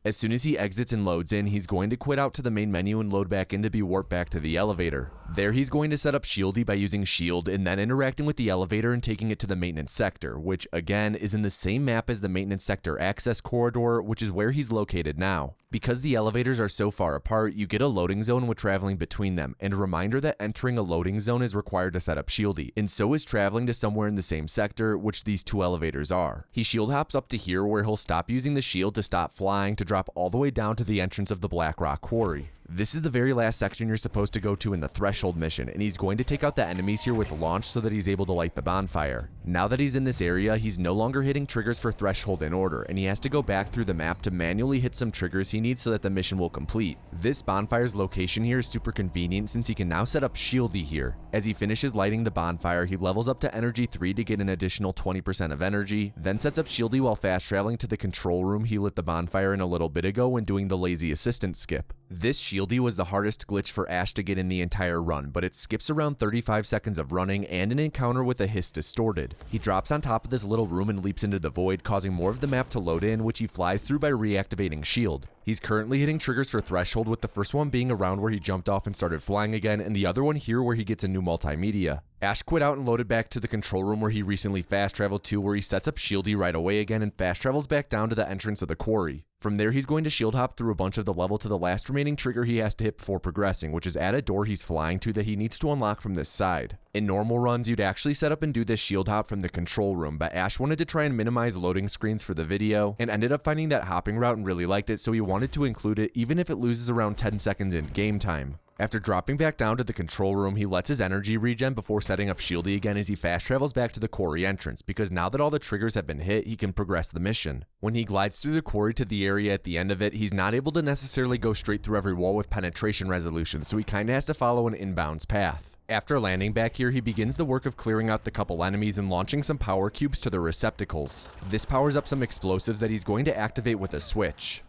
As soon as he exits and loads in, he's going to quit out to the main menu and load back in to be warped back to the elevator. There he's going to set up Shieldy by using Shield and then interacting with the elevator and taking it to the maintenance sector, which again is in the same map as the maintenance sector access corridor, which is where he's located now. Because the elevators are so far apart, you get a loading zone when traveling between them, and a reminder that entering a loading zone is required to set up Shieldy, and so is traveling to somewhere in the same sector, which these two elevators are. He shield hops up to here where he'll stop using the shield to stop flying to drop all the way down to the entrance of the Black Rock Quarry. This is the very last section you're supposed to go to in the Threshold mission, and he's going to take out the enemies here with launch so that he's able to light the bonfire. Now that he's in this area, he's no longer hitting triggers for Threshold in order, and he has to go back through the map to manually hit some triggers he needs so that the mission will complete. This bonfire's location here is super convenient since he can now set up Shieldy here. As he finishes lighting the bonfire, he levels up to Energy 3 to get an additional 20% of energy, then sets up Shieldy while fast traveling to the control room he lit the bonfire in a little bit ago when doing the lazy assistant skip. This Shieldy was the hardest glitch for Ash to get in the entire run, but it skips around 35 seconds of running and an encounter with a hiss distorted. He drops on top of this little room and leaps into the void, causing more of the map to load in, which he flies through by reactivating Shield. He's currently hitting triggers for Threshold, with the first one being around where he jumped off and started flying again, and the other one here where he gets a new multimedia. Ash quit out and loaded back to the control room where he recently fast traveled to, where he sets up Shieldy right away again and fast travels back down to the entrance of the quarry. From there, he's going to shield hop through a bunch of the level to the last remaining trigger he has to hit before progressing, which is at a door he's flying to that he needs to unlock from this side. In normal runs, you'd actually set up and do this shield hop from the control room, but Ash wanted to try and minimize loading screens for the video, and ended up finding that hopping route and really liked it, so he wanted to include it even if it loses around 10 seconds in game time. After dropping back down to the control room, he lets his energy regen before setting up Shieldy again as he fast travels back to the quarry entrance, because now that all the triggers have been hit, he can progress the mission. When he glides through the quarry to the area at the end of it, he's not able to necessarily go straight through every wall with penetration resolution, so he kinda has to follow an inbounds path. After landing back here, he begins the work of clearing out the couple enemies and launching some power cubes to the receptacles. This powers up some explosives that he's going to activate with a switch.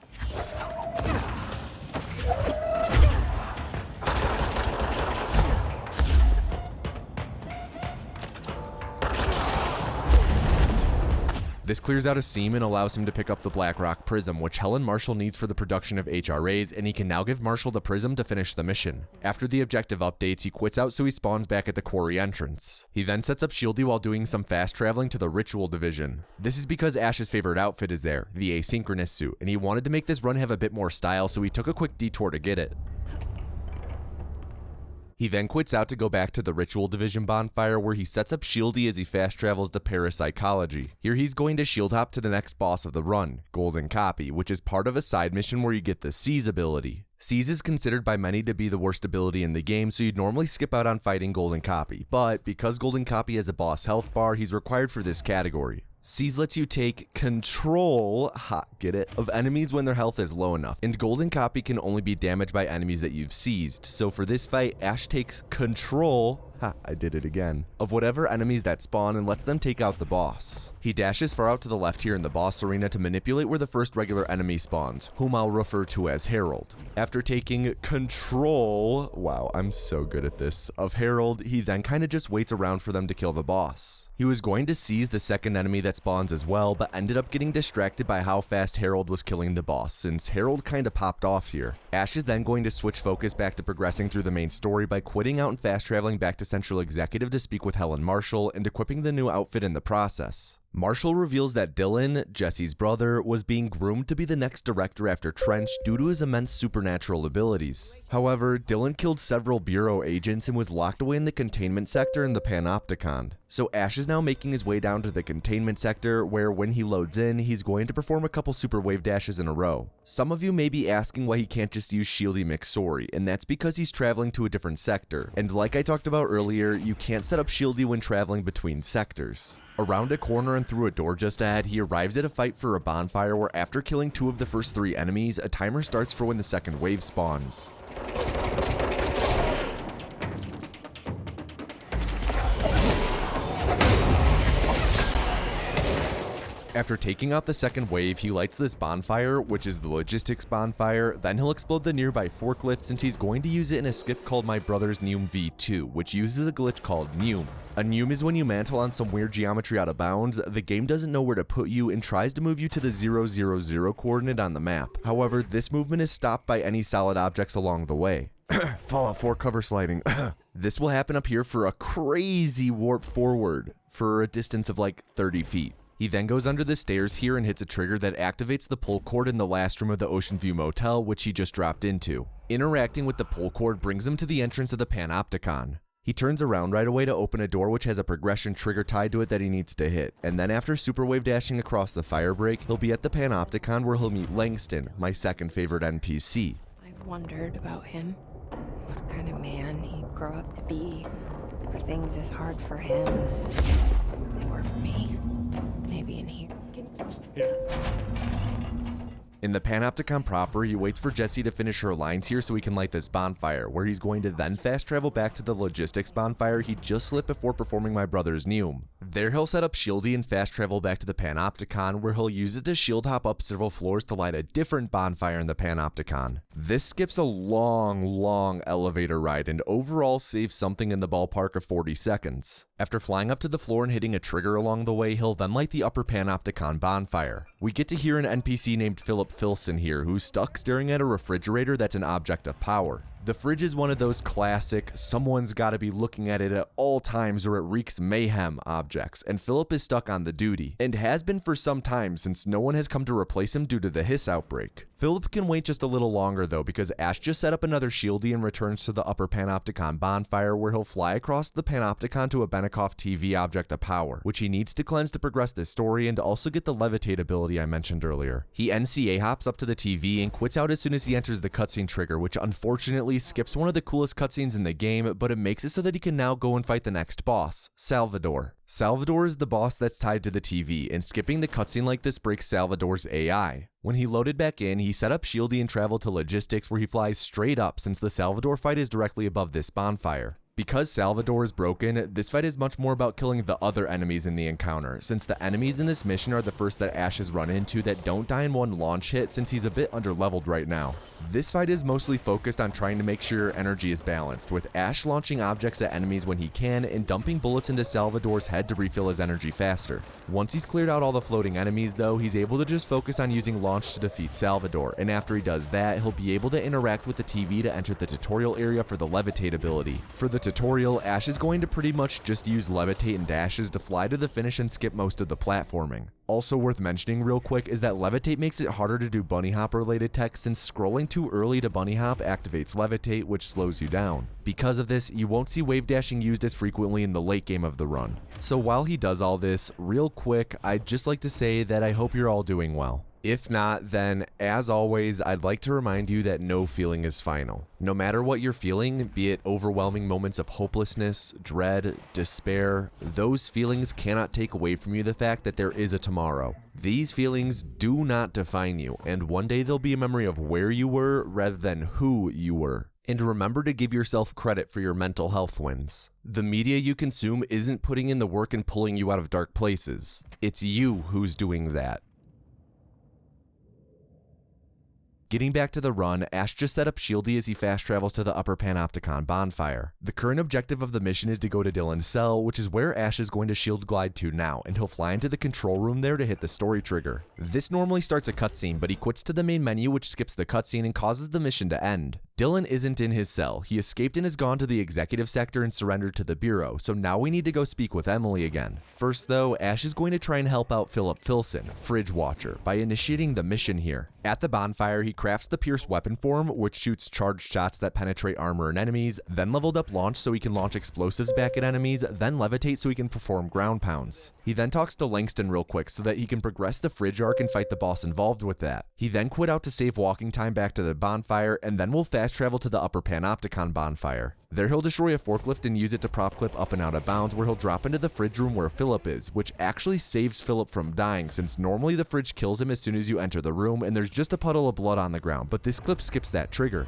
This clears out a seam and allows him to pick up the Black Rock Prism, which Helen Marshall needs for the production of HRAs, and he can now give Marshall the Prism to finish the mission. After the objective updates, he quits out so he spawns back at the quarry entrance. He then sets up Shieldy while doing some fast traveling to the Ritual Division. This is because Ash's favorite outfit is there, the asynchronous suit, and he wanted to make this run have a bit more style, so he took a quick detour to get it. He then quits out to go back to the Ritual Division bonfire, where he sets up Shieldy as he fast travels to Parapsychology. Here he's going to shield hop to the next boss of the run, Golden Copy, which is part of a side mission where you get the Seize ability. Seize is considered by many to be the worst ability in the game, so you'd normally skip out on fighting Golden Copy, but because Golden Copy has a boss health bar, he's required for this category. Seize lets you take control, get it, of enemies when their health is low enough, and Golden Copy can only be damaged by enemies that you've seized, so for this fight, Ash takes control, I did it again, of whatever enemies that spawn and lets them take out the boss. He dashes far out to the left here in the boss arena to manipulate where the first regular enemy spawns, whom I'll refer to as Harold. After taking control, wow, I'm so good at this, of Harold, he then kinda just waits around for them to kill the boss. He was going to seize the second enemy that spawns as well, but ended up getting distracted by how fast Harold was killing the boss, since Harold kinda popped off here. Ash is then going to switch focus back to progressing through the main story by quitting out and fast traveling back to Central Executive to speak with Helen Marshall and equipping the new outfit in the process. Marshall reveals that Dylan, Jesse's brother, was being groomed to be the next director after Trench due to his immense supernatural abilities. However, Dylan killed several Bureau agents and was locked away in the containment sector in the Panopticon. So Ash is now making his way down to the containment sector, where when he loads in, he's going to perform a couple super wave dashes in a row. Some of you may be asking why he can't just use Shieldy McSorry, and that's because he's traveling to a different sector. And like I talked about earlier, you can't set up Shieldy when traveling between sectors. Around a corner and through a door just ahead, he arrives at a fight for a bonfire where after killing 2 of the first 3 enemies, a timer starts for when the second wave spawns. After taking out the second wave, he lights this bonfire, which is the logistics bonfire, then he'll explode the nearby forklift since he's going to use it in a skip called My Brother's Neum V2, which uses a glitch called Neum. A Neum is when you mantle on some weird geometry out of bounds, the game doesn't know where to put you and tries to move you to the 000 coordinate on the map. However, this movement is stopped by any solid objects along the way. Fallout 4 cover sliding. This will happen up here for a crazy warp forward for a distance of like 30 feet. He then goes under the stairs here and hits a trigger that activates the pull cord in the last room of the Ocean View Motel, which he just dropped into. Interacting with the pull cord brings him to the entrance of the Panopticon. He turns around right away to open a door which has a progression trigger tied to it that he needs to hit, and then after super wave dashing across the fire break, he'll be at the Panopticon where he'll meet Langston, my second favorite NPC. I've wondered about him. What kind of man he'd grow up to be. Were things as hard for him as they were for me? Maybe in here. In the Panopticon proper, he waits for Jessie to finish her lines here so he can light this bonfire, where he's going to then fast travel back to the logistics bonfire he just lit before performing My Brother's Neum. There he'll set up Shieldy and fast travel back to the Panopticon, where he'll use it to shield hop up several floors to light a different bonfire in the Panopticon. This skips a long elevator ride and overall saves something in the ballpark of 40 seconds. After flying up to the floor and hitting a trigger along the way, he'll then light the upper Panopticon bonfire. We get to hear an NPC named Philip Filson here, who's stuck staring at a refrigerator that's an object of power. The fridge is one of those classic, someone's gotta be looking at it at all times or it wreaks mayhem objects, and Philip is stuck on the duty, and has been for some time since no one has come to replace him due to the hiss outbreak. Philip can wait just a little longer though, because Ash just set up another Shieldy and returns to the upper Panopticon bonfire, where he'll fly across the Panopticon to a Benikoff TV object of power, which he needs to cleanse to progress this story and to also get the levitate ability I mentioned earlier. He NCA hops up to the TV and quits out as soon as he enters the cutscene trigger, which unfortunately skips one of the coolest cutscenes in the game, but it makes it so that he can now go and fight the next boss, Salvador. Salvador is the boss that's tied to the TV, and skipping the cutscene like this breaks Salvador's AI. When he loaded back in, he set up Shieldy and traveled to logistics, where he flies straight up since the Salvador fight is directly above this bonfire. Because Salvador is broken, this fight is much more about killing the other enemies in the encounter, since the enemies in this mission are the first that Ash has run into that don't die in one launch hit since he's a bit underleveled right now. This fight is mostly focused on trying to make sure your energy is balanced, with Ash launching objects at enemies when he can and dumping bullets into Salvador's head to refill his energy faster. Once he's cleared out all the floating enemies though, he's able to just focus on using launch to defeat Salvador, and after he does that, he'll be able to interact with the TV to enter the tutorial area for the levitate ability. For the tutorial, Ash is going to pretty much just use levitate and dashes to fly to the finish and skip most of the platforming. Also worth mentioning real quick is that levitate makes it harder to do bunny hop related tech, since scrolling too early to bunny hop activates levitate, which slows you down. Because of this, you won't see wave dashing used as frequently in the late game of the run. So while he does all this, real quick, I'd just like to say that I hope you're all doing well. If not, then as always, I'd like to remind you that no feeling is final. No matter what you're feeling, be it overwhelming moments of hopelessness, dread, despair, those feelings cannot take away from you the fact that there is a tomorrow. These feelings do not define you, and one day they'll be a memory of where you were rather than who you were. And remember to give yourself credit for your mental health wins. The media you consume isn't putting in the work and pulling you out of dark places. It's you who's doing that. Getting back to the run, Ash just set up Shieldy as he fast travels to the upper Panopticon bonfire. The current objective of the mission is to go to Dylan's cell, which is where Ash is going to shield glide to now, and he'll fly into the control room there to hit the story trigger. This normally starts a cutscene, but he quits to the main menu, which skips the cutscene and causes the mission to end. Dylan isn't in his cell. He escaped and has gone to the executive sector and surrendered to the Bureau, so now we need to go speak with Emily again. First though, Ash is going to try and help out Philip Filson, Fridge Watcher, by initiating the mission here. At the bonfire, he crafts the Pierce weapon form, which shoots charged shots that penetrate armor and enemies, then leveled up Launch so he can launch explosives back at enemies, then Levitate so he can perform ground pounds. He then talks to Langston real quick so that he can progress the Fridge arc and fight the boss involved with that. He then quit out to save walking time back to the bonfire, and then will fast travel to the upper Panopticon bonfire. There he'll destroy a forklift and use it to prop clip up and out of bounds, where he'll drop into the fridge room where Philip is, which actually saves Philip from dying since normally the fridge kills him as soon as you enter the room and there's just a puddle of blood on the ground, but this clip skips that trigger.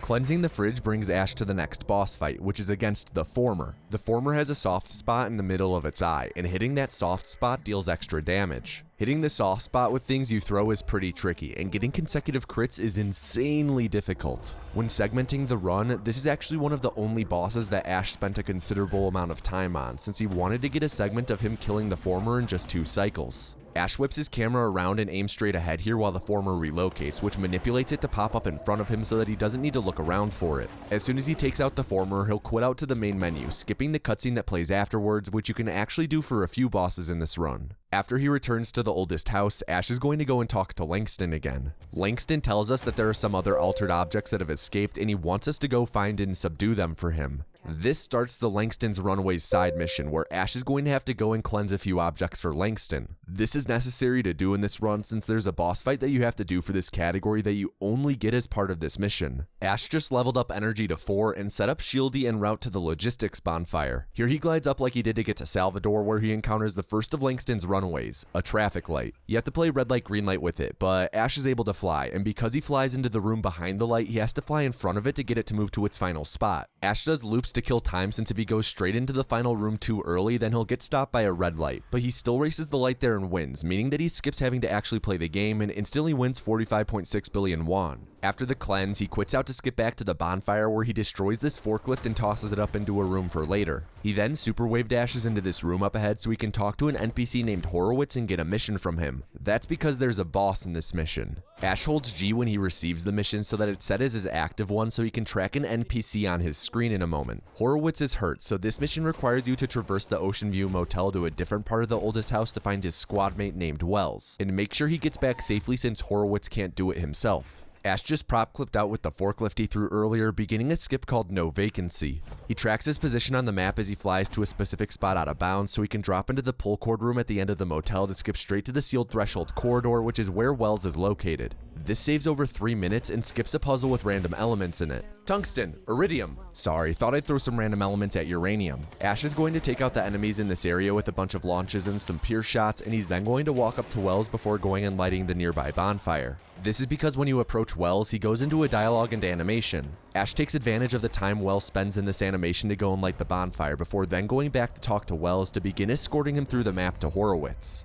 Cleansing the fridge brings Ash to the next boss fight, which is against the Former. The Former has a soft spot in the middle of its eye, and hitting that soft spot deals extra damage. Hitting the soft spot with things you throw is pretty tricky, and getting consecutive crits is insanely difficult. When segmenting the run, this is actually one of the only bosses that Ash spent a considerable amount of time on, since he wanted to get a segment of him killing the Former in just 2 cycles. Ash whips his camera around and aims straight ahead here while the Former relocates, which manipulates it to pop up in front of him so that he doesn't need to look around for it. As soon as he takes out the Former, he'll quit out to the main menu, skipping the cutscene that plays afterwards, which you can actually do for a few bosses in this run. After he returns to the oldest house, Ash is going to go and talk to Langston again. Langston tells us that there are some other altered objects that have escaped, and he wants us to go find and subdue them for him. This starts the Langston's Runaways side mission, where Ash is going to have to go and cleanse a few objects for Langston. This is necessary to do in this run since there's a boss fight that you have to do for this category that you only get as part of this mission. Ash just leveled up energy to 4 and set up Shieldy en route to the logistics bonfire. Here he glides up like he did to get to Salvador, where he encounters the first of Langston's Runaways, a traffic light. You have to play red light, green light with it, but Ash is able to fly, and because he flies into the room behind the light, he has to fly in front of it to get it to move to its final spot. Ash does loops to kill time since if he goes straight into the final room too early, then he'll get stopped by a red light, but he still races the light there and wins, meaning that he skips having to actually play the game and instantly wins 45.6 billion won. After the cleanse, he quits out to skip back to the bonfire where he destroys this forklift and tosses it up into a room for later. He then super wave dashes into this room up ahead so he can talk to an NPC named Horowitz and get a mission from him. That's because there's a boss in this mission. Ash holds G when he receives the mission so that it's set as his active one so he can track an NPC on his screen in a moment. Horowitz is hurt, so this mission requires you to traverse the Ocean View Motel to a different part of the oldest house to find his squad mate named Wells, and make sure he gets back safely since Horowitz can't do it himself. Ash just prop clipped out with the forklift he threw earlier, beginning a skip called No Vacancy. He tracks his position on the map as he flies to a specific spot out of bounds so he can drop into the pull cord room at the end of the motel to skip straight to the sealed threshold corridor, which is where Wells is located. This saves over 3 minutes and skips a puzzle with random elements in it. Tungsten, iridium. Sorry, thought I'd throw some random elements at uranium. Ash is going to take out the enemies in this area with a bunch of launches and some Pierce shots, and he's then going to walk up to Wells before going and lighting the nearby bonfire. This is because when you approach Wells, he goes into a dialogue and animation. Ash takes advantage of the time Wells spends in this animation to go and light the bonfire before then going back to talk to Wells to begin escorting him through the map to Horowitz.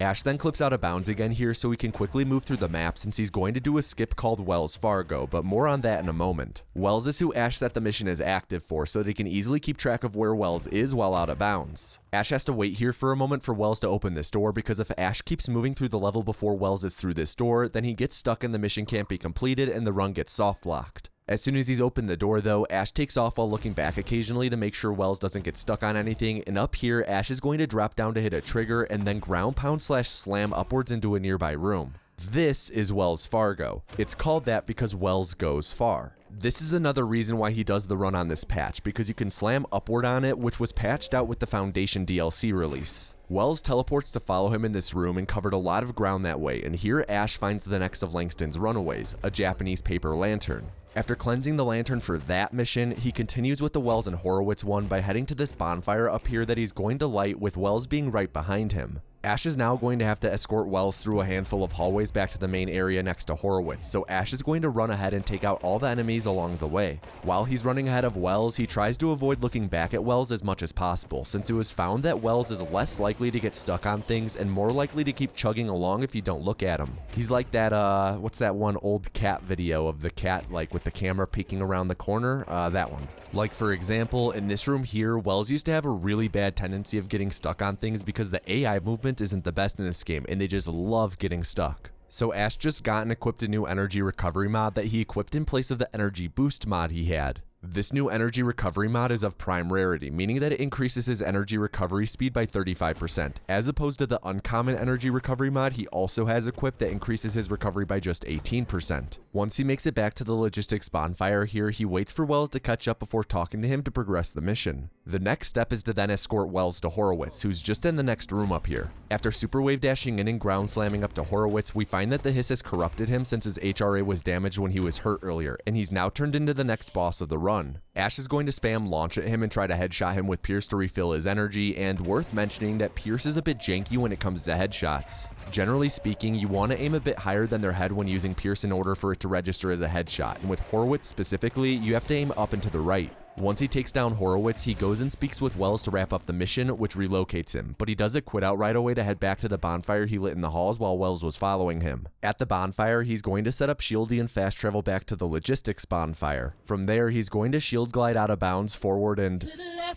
Ash then clips out of bounds again here so he can quickly move through the map since he's going to do a skip called Wells Fargo, but more on that in a moment. Wells is who Ash set the mission as active for so that he can easily keep track of where Wells is while out of bounds. Ash has to wait here for a moment for Wells to open this door because if Ash keeps moving through the level before Wells is through this door, then he gets stuck and the mission can't be completed and the run gets soft locked. As soon as he's opened the door though, Ash takes off while looking back occasionally to make sure Wells doesn't get stuck on anything, and up here, Ash is going to drop down to hit a trigger and then ground pound / slam upwards into a nearby room. This is Wells Fargo. It's called that because Wells goes far. This is another reason why he does the run on this patch, because you can slam upward on it, which was patched out with the Foundation DLC release. Wells teleports to follow him in this room and covered a lot of ground that way, and here Ash finds the next of Langston's Runaways, a Japanese paper lantern. After cleansing the lantern for that mission, he continues with the Wells and Horowitz one by heading to this bonfire up here that he's going to light with Wells being right behind him. Ash is now going to have to escort Wells through a handful of hallways back to the main area next to Horowitz, so Ash is going to run ahead and take out all the enemies along the way. While he's running ahead of Wells, he tries to avoid looking back at Wells as much as possible, since it was found that Wells is less likely to get stuck on things and more likely to keep chugging along if you don't look at him. He's like that, what's that one old cat video of the cat like with the camera peeking around the corner? That one. Like for example, in this room here, Wells used to have a really bad tendency of getting stuck on things because the AI movement isn't the best in this game and they just love getting stuck. So Ash just got and equipped a new energy recovery mod that he equipped in place of the energy boost mod he had. This new energy recovery mod is of prime rarity, meaning that it increases his energy recovery speed by 35%, as opposed to the uncommon energy recovery mod he also has equipped that increases his recovery by just 18%. Once he makes it back to the logistics bonfire here, he waits for Wells to catch up before talking to him to progress the mission. The next step is to then escort Wells to Horowitz, who's just in the next room up here. After super wave dashing in and ground slamming up to Horowitz, we find that the hiss has corrupted him since his HRA was damaged when he was hurt earlier, and he's now turned into the next boss of the run. Ash is going to spam launch at him and try to headshot him with Pierce to refill his energy, and worth mentioning that Pierce is a bit janky when it comes to headshots. Generally speaking, you want to aim a bit higher than their head when using Pierce in order for it to register as a headshot, and with Horowitz specifically, you have to aim up and to the right. Once he takes down Horowitz, he goes and speaks with Wells to wrap up the mission, which relocates him, but he doesn't quit out right away to head back to the bonfire he lit in the halls while Wells was following him. At the bonfire, he's going to set up Shieldy and fast travel back to the logistics bonfire. From there, he's going to shield glide out of bounds forward and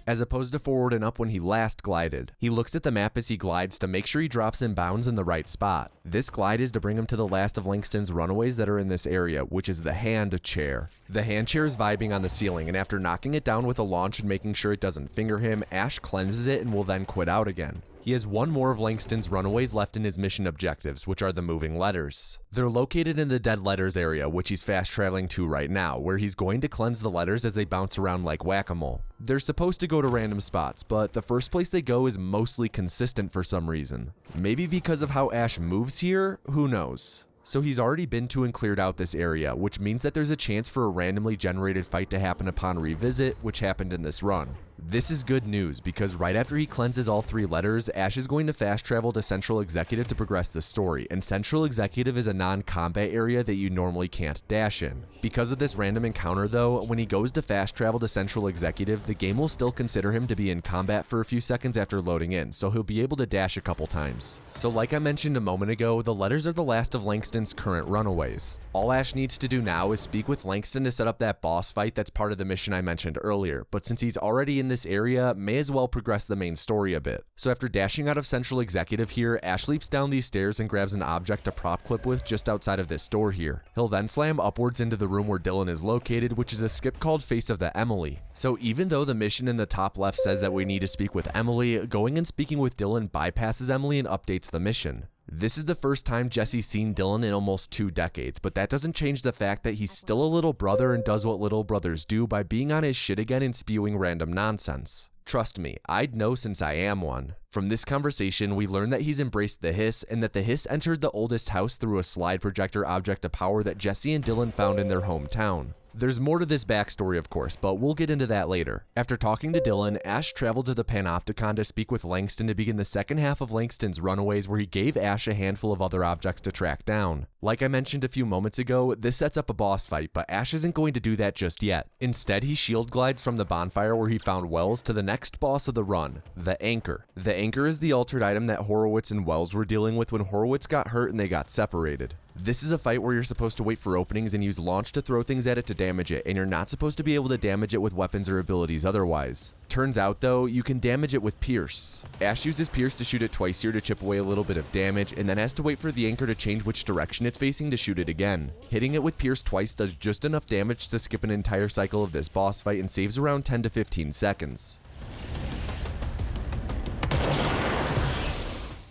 as opposed to forward and up when he last glided. He looks at the map as he glides to make sure he drops in bounds in the right spot. This glide is to bring him to the last of Langston's runaways that are in this area, which is the hand chair. The hand chair is vibing on the ceiling, and after knocking it down with a launch and making sure it doesn't finger him, Ash cleanses it and will then quit out again. He has one more of Langston's runaways left in his mission objectives, which are the moving letters. They're located in the dead letters area, which he's fast traveling to right now, where he's going to cleanse the letters as they bounce around like whack-a-mole. They're supposed to go to random spots, but the first place they go is mostly consistent for some reason. Maybe because of how Ash moves here? Who knows? So he's already been to and cleared out this area, which means that there's a chance for a randomly generated fight to happen upon revisit, which happened in this run. This is good news, because right after he cleanses all 3 letters, Ash is going to fast travel to Central Executive to progress the story, and Central Executive is a non-combat area that you normally can't dash in. Because of this random encounter though, when he goes to fast travel to Central Executive, the game will still consider him to be in combat for a few seconds after loading in, so he'll be able to dash a couple times. So like I mentioned a moment ago, the letters are the last of Langston's current runaways. All Ash needs to do now is speak with Langston to set up that boss fight that's part of the mission I mentioned earlier, but since he's already in this area, may as well progress the main story a bit. So after dashing out of Central Executive here, Ash leaps down these stairs and grabs an object to prop clip with just outside of this door here. He'll then slam upwards into the room where Dylan is located, which is a skip called Face of the Emily. So even though the mission in the top left says that we need to speak with Emily, going and speaking with Dylan bypasses Emily and updates the mission. This is the first time Jesse's seen Dylan in almost 2 decades, but that doesn't change the fact that he's still a little brother and does what little brothers do by being on his shit again and spewing random nonsense. Trust me, I'd know since I am one. From this conversation, we learn that he's embraced the hiss and that the hiss entered the oldest house through a slide projector object of power that Jesse and Dylan found in their hometown. There's more to this backstory, of course, but we'll get into that later. After talking to Dylan, Ash traveled to the Panopticon to speak with Langston to begin the second half of Langston's runaways, where he gave Ash a handful of other objects to track down. Like I mentioned a few moments ago, this sets up a boss fight, but Ash isn't going to do that just yet. Instead, he shield glides from the bonfire where he found Wells to the next boss of the run, the Anchor. The Anchor is the altered item that Horowitz and Wells were dealing with when Horowitz got hurt and they got separated. This is a fight where you're supposed to wait for openings and use launch to throw things at it to damage it, and you're not supposed to be able to damage it with weapons or abilities otherwise. Turns out though, you can damage it with Pierce. Ash uses Pierce to shoot it twice here to chip away a little bit of damage, and then has to wait for the Anchor to change which direction it's facing to shoot it again. Hitting it with Pierce twice does just enough damage to skip an entire cycle of this boss fight and saves around 10 to 15 seconds.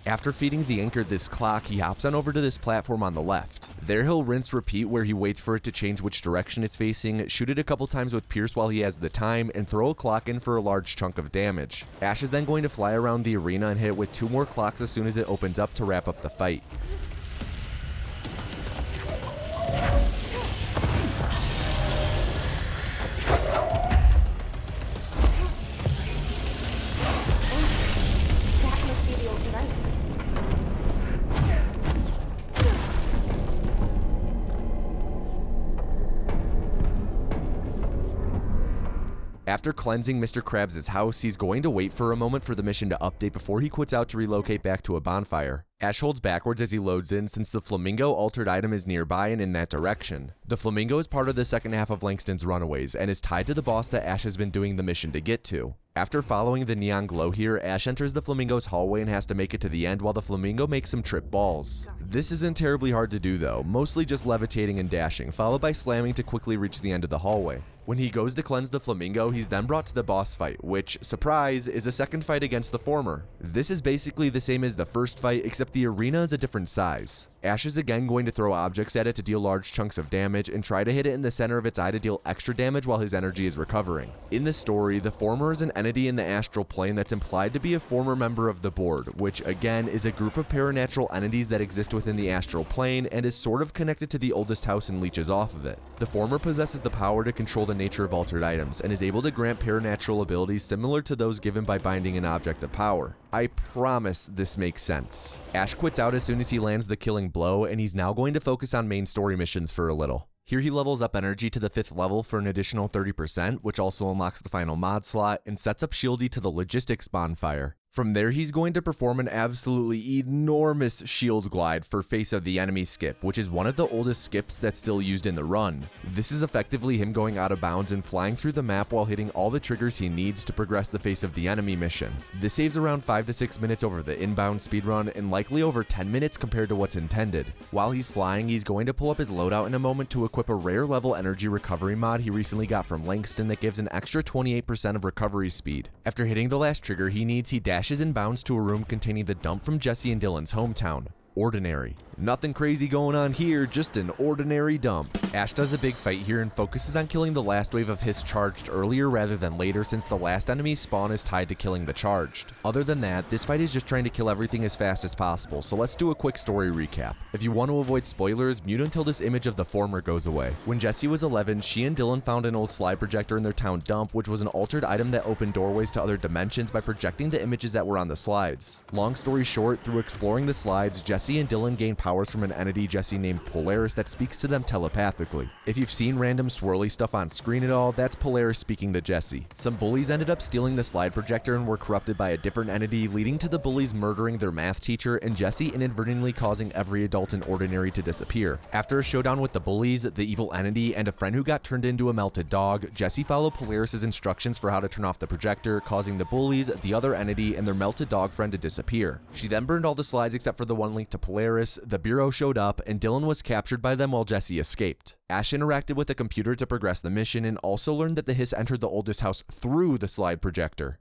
After feeding the Anchor this clock, he hops on over to this platform on the left. There he'll rinse repeat where he waits for it to change which direction it's facing, shoot it a couple times with Pierce while he has the time, and throw a clock in for a large chunk of damage. Ash is then going to fly around the arena and hit it with 2 more clocks as soon as it opens up to wrap up the fight. After cleansing Mr. Krabs' house, he's going to wait for a moment for the mission to update before he quits out to relocate back to a bonfire. Ash holds backwards as he loads in since the flamingo altered item is nearby and in that direction. The flamingo is part of the second half of Langston's Runaways and is tied to the boss that Ash has been doing the mission to get to. After following the neon glow here, Ash enters the flamingo's hallway and has to make it to the end while the flamingo makes some trip balls. This isn't terribly hard to do though, mostly just levitating and dashing, followed by slamming to quickly reach the end of the hallway. When he goes to cleanse the flamingo, he's then brought to the boss fight, which, surprise, is a second fight against the former. This is basically the same as the first fight, except the arena is a different size. Ash is again going to throw objects at it to deal large chunks of damage and try to hit it in the center of its eye to deal extra damage while his energy is recovering. In the story, the former is an entity in the astral plane that's implied to be a former member of the Board, which again is a group of paranatural entities that exist within the astral plane and is sort of connected to the oldest house and leeches off of it. The former possesses the power to control the nature of altered items and is able to grant paranatural abilities similar to those given by binding an object of power. I promise this makes sense. Ash quits out as soon as he lands the killing blow, and he's now going to focus on main story missions for a little. Here he levels up energy to the 5th level for an additional 30%, which also unlocks the final mod slot, and sets up Shieldy to the logistics bonfire. From there, he's going to perform an absolutely enormous shield glide for Face of the Enemy skip, which is one of the oldest skips that's still used in the run. This is effectively him going out of bounds and flying through the map while hitting all the triggers he needs to progress the Face of the Enemy mission. This saves around 5 to 6 minutes over the inbound speedrun and likely over 10 minutes compared to what's intended. While he's flying, he's going to pull up his loadout in a moment to equip a rare level energy recovery mod he recently got from Langston that gives an extra 28% of recovery speed. After hitting the last trigger he needs, he dashes and bounds to a room containing the dump from Jesse and Dylan's hometown. Ordinary. Nothing crazy going on here, just an ordinary dump. Ash does a big fight here and focuses on killing the last wave of Hiss charged earlier rather than later since the last enemy's spawn is tied to killing the charged. Other than that, this fight is just trying to kill everything as fast as possible, so let's do a quick story recap. If you want to avoid spoilers, mute until this image of the former goes away. When Jessie was 11, she and Dylan found an old slide projector in their town dump, which was an altered item that opened doorways to other dimensions by projecting the images that were on the slides. Long story short, through exploring the slides, Jessie and Dylan gained powers from an entity Jessie named Polaris that speaks to them telepathically. If you've seen random swirly stuff on screen at all, that's Polaris speaking to Jessie. Some bullies ended up stealing the slide projector and were corrupted by a different entity, leading to the bullies murdering their math teacher and Jessie inadvertently causing every adult in Ordinary to disappear. After a showdown with the bullies, the evil entity, and a friend who got turned into a melted dog, Jessie followed Polaris's instructions for how to turn off the projector, causing the bullies, the other entity, and their melted dog friend to disappear. She then burned all the slides except for the one linked to Polaris, the Bureau showed up, and Dylan was captured by them while Jessie escaped. Ash interacted with the computer to progress the mission and also learned that the Hiss entered the oldest house through the slide projector.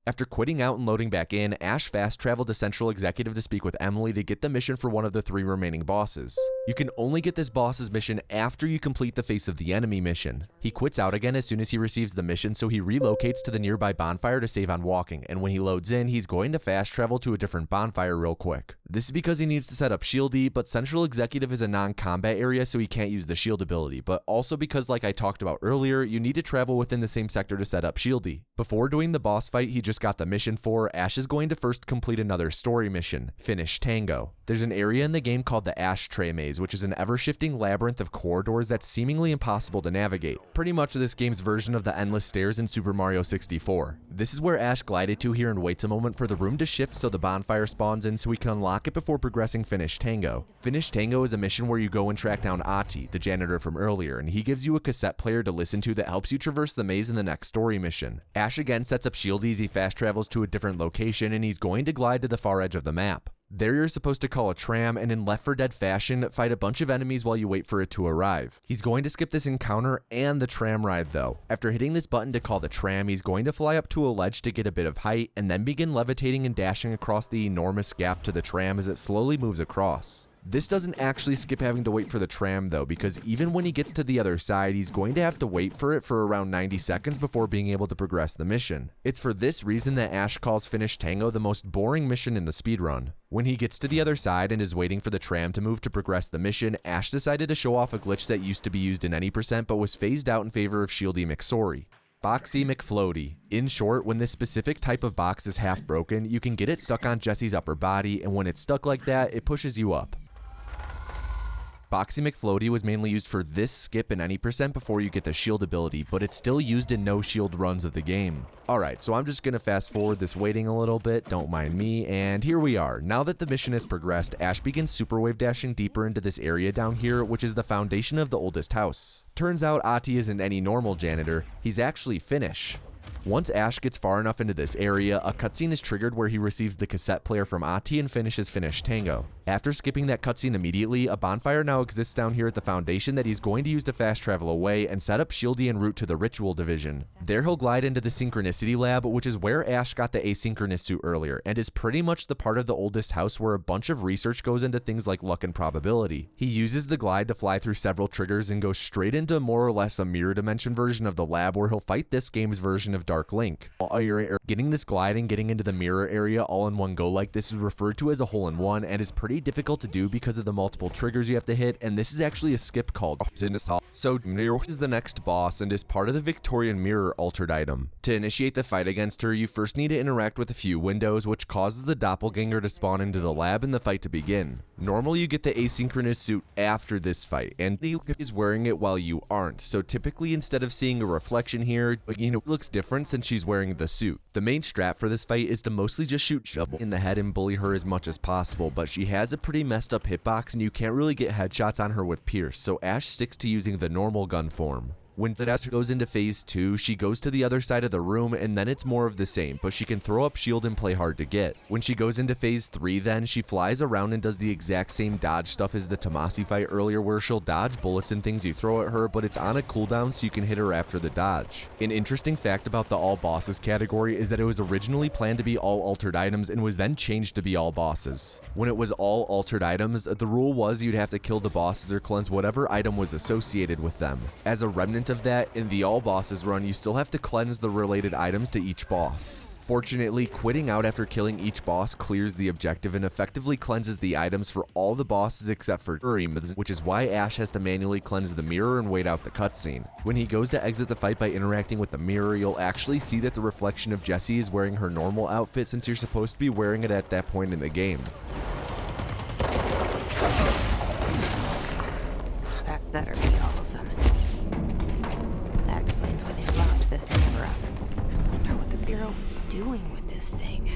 After quitting out and loading back in, Ash fast traveled to Central Executive to speak with Emily to get the mission for one of the 3 remaining bosses. You can only get this boss's mission after you complete the Face of the Enemy mission. He quits out again as soon as he receives the mission, so he relocates to the nearby bonfire to save on walking, and when he loads in, he's going to fast travel to a different bonfire real quick. This is because he needs to set up Shieldy, but Central Executive is a non-combat area so he can't use the shield ability, but also because, like I talked about earlier, you need to travel within the same sector to set up Shieldy. Before doing the boss fight he just got the mission for, Ash is going to first complete another story mission, Finish Tango. There's an area in the game called the Ashtray Maze, which is an ever-shifting labyrinth of corridors that's seemingly impossible to navigate. Pretty much this game's version of the endless stairs in Super Mario 64. This is where Ash glided to here and waits a moment for the room to shift so the bonfire spawns in so we can unlock it before progressing Finish Tango. Finish Tango is a mission where you go and track down Ati, the janitor from earlier, and he gives you a cassette player to listen to that helps you traverse the maze in the next story mission. Ash again sets up Shieldy as he fast travels to a different location and he's going to glide to the far edge of the map. There you're supposed to call a tram and in Left 4 Dead fashion, fight a bunch of enemies while you wait for it to arrive. He's going to skip this encounter and the tram ride though. After hitting this button to call the tram, he's going to fly up to a ledge to get a bit of height and then begin levitating and dashing across the enormous gap to the tram as it slowly moves across. This doesn't actually skip having to wait for the tram though, because even when he gets to the other side, he's going to have to wait for it for around 90 seconds before being able to progress the mission. It's for this reason that Ash calls Finish Tango the most boring mission in the speedrun. When he gets to the other side and is waiting for the tram to move to progress the mission, Ash decided to show off a glitch that used to be used in any percent but was phased out in favor of Shieldy McSorry. Boxy McFloaty. In short, when this specific type of box is half broken, you can get it stuck on Jessie's upper body, and when it's stuck like that, it pushes you up. Boxy McFloaty was mainly used for this skip and any percent before you get the shield ability, but it's still used in no shield runs of the game. Alright, so I'm just gonna fast forward this waiting a little bit, don't mind me, and here we are. Now that the mission has progressed, Ash begins super wave dashing deeper into this area down here, which is the foundation of the oldest house. Turns out Ahti isn't any normal janitor, he's actually Finnish. Once Ash gets far enough into this area, a cutscene is triggered where he receives the cassette player from Ahti and finishes Finnish Tango. After skipping that cutscene immediately, a bonfire now exists down here at the foundation that he's going to use to fast travel away and set up Shieldy en route to the ritual division. There he'll glide into the synchronicity lab, which is where Ash got the asynchronous suit earlier, and is pretty much the part of the oldest house where a bunch of research goes into things like luck and probability. He uses the glide to fly through several triggers and goes straight into more or less a mirror dimension version of the lab where he'll fight this game's version of Dark Link. Getting this glide and getting into the mirror area all in one go like this is referred to as a hole-in-one and is pretty difficult to do because of the multiple triggers you have to hit, and this is actually a skip called So Mirror is the next boss and is part of the Victorian Mirror altered item. To initiate the fight against her, you first need to interact with a few windows, which causes the doppelganger to spawn into the lab and the fight to begin. Normally you get the asynchronous suit after this fight, and he is wearing it while you aren't, so typically instead of seeing a reflection here, it looks different since she's wearing the suit. The main strat for this fight is to mostly just shoot Shubble in the head and bully her as much as possible, but she has a pretty messed up hitbox and you can't really get headshots on her with Pierce, so Ash sticks to using the normal gun form. When Ash goes into phase 2, she goes to the other side of the room and then it's more of the same, but she can throw up shield and play hard to get. When she goes into phase 3 then, she flies around and does the exact same dodge stuff as the Tomasi fight earlier where she'll dodge bullets and things you throw at her, but it's on a cooldown so you can hit her after the dodge. An interesting fact about the all bosses category is that it was originally planned to be all altered items and was then changed to be all bosses. When it was all altered items, the rule was you'd have to kill the bosses or cleanse whatever item was associated with them. As a remnant of that, in the all bosses run, you still have to cleanse the related items to each boss. Fortunately, quitting out after killing each boss clears the objective and effectively cleanses the items for all the bosses except for Urim, which is why Ash has to manually cleanse the mirror and wait out the cutscene. When he goes to exit the fight by interacting with the mirror, you'll actually see that the reflection of Jessie is wearing her normal outfit since you're supposed to be wearing it at that point in the game. That better be all of them. That explains why they locked this number up. I wonder what the Bureau was doing with this thing.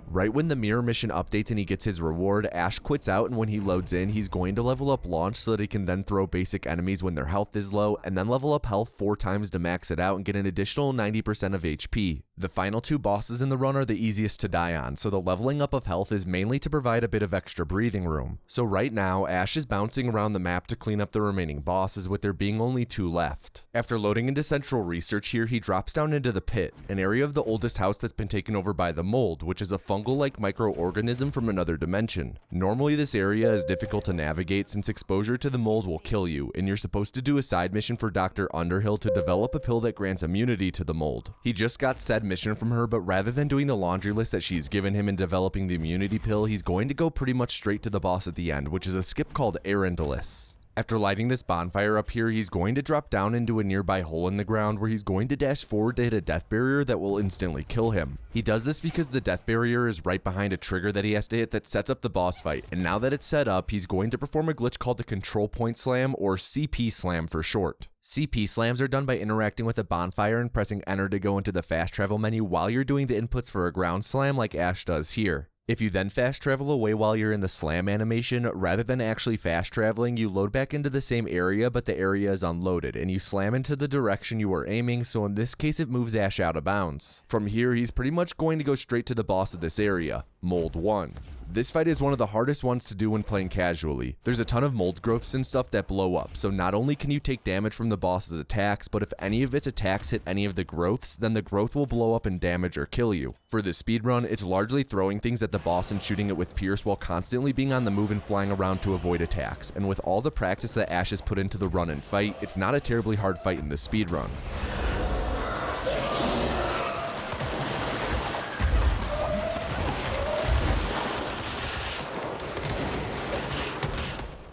Right when the mirror mission updates and he gets his reward, Ash quits out, and when he loads in, he's going to level up launch so that he can then throw basic enemies when their health is low, and then level up health 4 times to max it out and get an additional 90% of HP. The final 2 bosses in the run are the easiest to die on, so the leveling up of health is mainly to provide a bit of extra breathing room. So right now, Ash is bouncing around the map to clean up the remaining bosses, with there being only 2 left. After loading into Central Research here, he drops down into the pit, an area of the oldest house that's been taken over by the mold, which is a fungal-like microorganism from another dimension. Normally this area is difficult to navigate since exposure to the mold will kill you, and you're supposed to do a side mission for Dr. Underhill to develop a pill that grants immunity to the mold. He just got said mission from her, but rather than doing the laundry list that she's given him and developing the immunity pill, he's going to go pretty much straight to the boss at the end, which is a skip called Arendalis. After lighting this bonfire up here, he's going to drop down into a nearby hole in the ground where he's going to dash forward to hit a death barrier that will instantly kill him. He does this because the death barrier is right behind a trigger that he has to hit that sets up the boss fight, and now that it's set up, he's going to perform a glitch called the Control Point Slam, or CP Slam for short. CP slams are done by interacting with a bonfire and pressing enter to go into the fast travel menu while you're doing the inputs for a ground slam like Ash does here. If you then fast travel away while you're in the slam animation, rather than actually fast traveling, you load back into the same area, but the area is unloaded, and you slam into the direction you were aiming, so in this case it moves Ash out of bounds. From here, he's pretty much going to go straight to the boss of this area, Mold 1. This fight is one of the hardest ones to do when playing casually. There's a ton of mold growths and stuff that blow up, so not only can you take damage from the boss's attacks, but if any of its attacks hit any of the growths, then the growth will blow up and damage or kill you. For this speedrun, it's largely throwing things at the boss and shooting it with Pierce while constantly being on the move and flying around to avoid attacks, and with all the practice that Ash has put into the run and fight, it's not a terribly hard fight in this speedrun.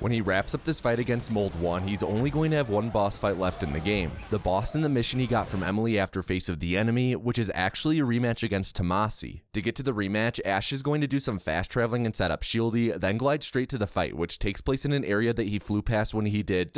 When he wraps up this fight against Mold 1, he's only going to have one boss fight left in the game. The boss in the mission he got from Emily after Face of the Enemy, which is actually a rematch against Tomasi. To get to the rematch, Ash is going to do some fast traveling and set up Shieldy, then glide straight to the fight, which takes place in an area that he flew past when he did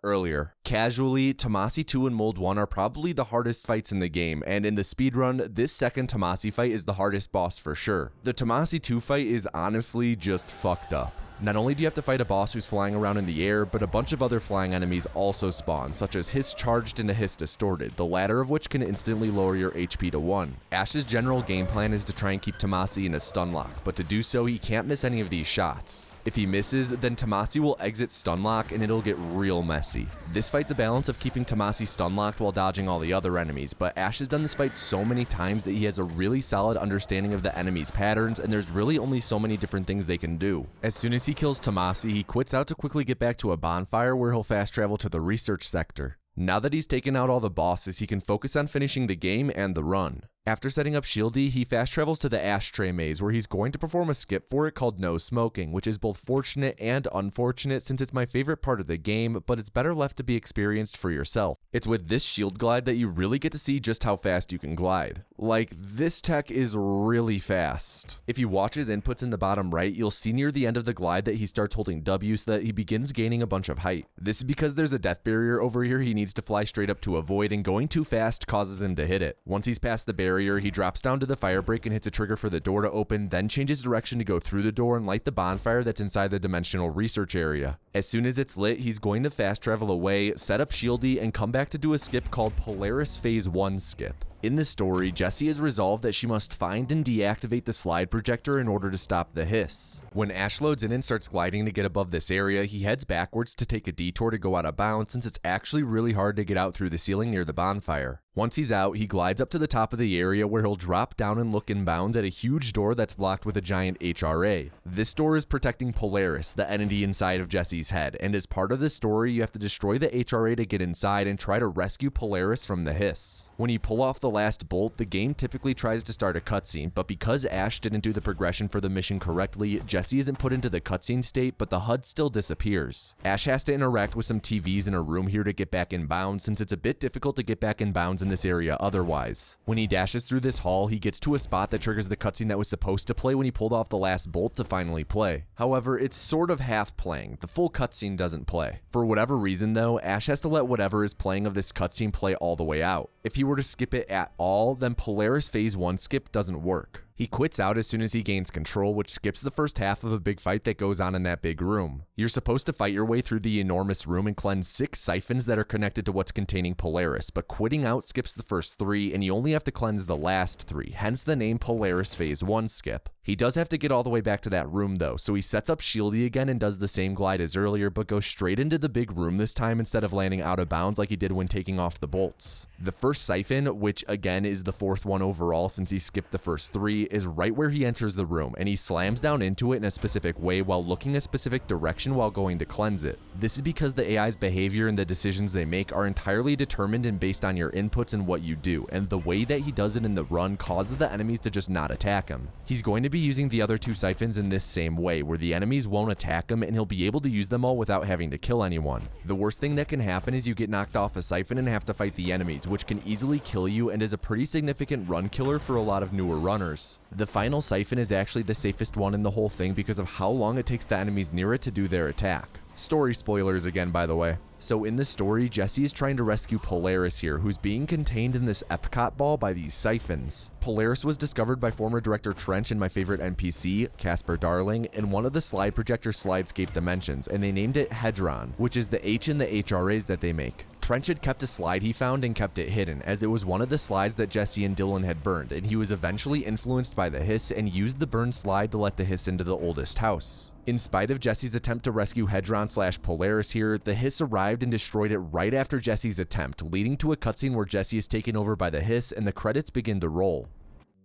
earlier. Casually, Tomasi 2 and Mold 1 are probably the hardest fights in the game, and in the speedrun, this second Tomasi fight is the hardest boss for sure. The Tomasi 2 fight is honestly just fucked up. Not only do you have to fight a boss who's flying around in the air, but a bunch of other flying enemies also spawn, such as Hiss Charged and a Hiss Distorted, the latter of which can instantly lower your HP to 1. Ash's general game plan is to try and keep Tomasi in a stun lock, but to do so he can't miss any of these shots. If he misses, then Tomasi will exit stun lock and it'll get real messy. This fight's a balance of keeping Tomasi stun locked while dodging all the other enemies, but Ash has done this fight so many times that he has a really solid understanding of the enemy's patterns, and there's really only so many different things they can do. As soon as he kills Tomasi, he quits out to quickly get back to a bonfire where he'll fast travel to the research sector. Now that he's taken out all the bosses, he can focus on finishing the game and the run. After setting up Shieldy, he fast travels to the ashtray maze where he's going to perform a skip for it called No Smoking, which is both fortunate and unfortunate since it's my favorite part of the game, but it's better left to be experienced for yourself. It's with this shield glide that you really get to see just how fast you can glide. Like, this tech is really fast. If you watch his inputs in the bottom right, you'll see near the end of the glide that he starts holding W so that he begins gaining a bunch of height. This is because there's a death barrier over here he needs to fly straight up to avoid, and going too fast causes him to hit it. Once he's past the barrier, he drops down to the fire break and hits a trigger for the door to open, then changes direction to go through the door and light the bonfire that's inside the dimensional research area. As soon as it's lit, he's going to fast travel away, set up Shieldy, and come back to do a skip called Polaris Phase 1 skip. In the story, Jessie has resolved that she must find and deactivate the slide projector in order to stop the hiss. When Ash loads in and starts gliding to get above this area, he heads backwards to take a detour to go out of bounds since it's actually really hard to get out through the ceiling near the bonfire. Once he's out, he glides up to the top of the area where he'll drop down and look inbounds at a huge door that's locked with a giant HRA. This door is protecting Polaris, the entity inside of Jessie's head, and as part of the story, you have to destroy the HRA to get inside and try to rescue Polaris from the hiss. When you pull off the last bolt, the game typically tries to start a cutscene, but because Ash didn't do the progression for the mission correctly, Jessie isn't put into the cutscene state, but the HUD still disappears. Ash has to interact with some TVs in a room here to get back in bounds, since it's a bit difficult to get back in bounds in this area otherwise. When he dashes through this hall, he gets to a spot that triggers the cutscene that was supposed to play when he pulled off the last bolt to finally play. However, it's sort of half playing. The full cutscene doesn't play. For whatever reason though, Ash has to let whatever is playing of this cutscene play all the way out. If he were to skip it at all, then Polaris Phase 1 skip doesn't work. He quits out as soon as he gains control, which skips the first half of a big fight that goes on in that big room. You're supposed to fight your way through the enormous room and cleanse 6 siphons that are connected to what's containing Polaris, but quitting out skips the first 3, and you only have to cleanse the last 3, hence the name Polaris Phase 1 skip. He does have to get all the way back to that room though, so he sets up Shieldy again and does the same glide as earlier, but goes straight into the big room this time instead of landing out of bounds like he did when taking off the bolts. The first siphon, which again is the 4th one overall since he skipped the first 3, is right where he enters the room, and he slams down into it in a specific way while looking a specific direction while going to cleanse it. This is because the AI's behavior and the decisions they make are entirely determined and based on your inputs and what you do, and the way that he does it in the run causes the enemies to just not attack him. He's going to be using the other 2 siphons in this same way, where the enemies won't attack him and he'll be able to use them all without having to kill anyone. The worst thing that can happen is you get knocked off a siphon and have to fight the enemies, which can easily kill you and is a pretty significant run killer for a lot of newer runners. The final siphon is actually the safest one in the whole thing because of how long it takes the enemies near it to do their attack. Story spoilers again, by the way. So in the story, Jessie is trying to rescue Polaris here, who's being contained in this Epcot ball by these siphons. Polaris was discovered by former director Trench and my favorite NPC, Casper Darling, in one of the slide projector slidescape dimensions, and they named it Hedron, which is the H in the HRAs that they make. Trench had kept a slide he found and kept it hidden, as it was one of the slides that Jessie and Dylan had burned, and he was eventually influenced by the hiss and used the burned slide to let the hiss into the oldest house. In spite of Jessie's attempt to rescue Hedron/Polaris here, the hiss arrived and destroyed it right after Jessie's attempt, leading to a cutscene where Jessie is taken over by the hiss and the credits begin to roll.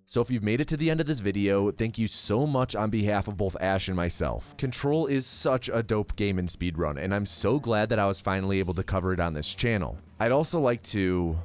So if you've made it to the end of this video, thank you so much on behalf of both Ash and myself. Control is such a dope game in speedrun, and I'm so glad that I was finally able to cover it on this channel. I'd also like to...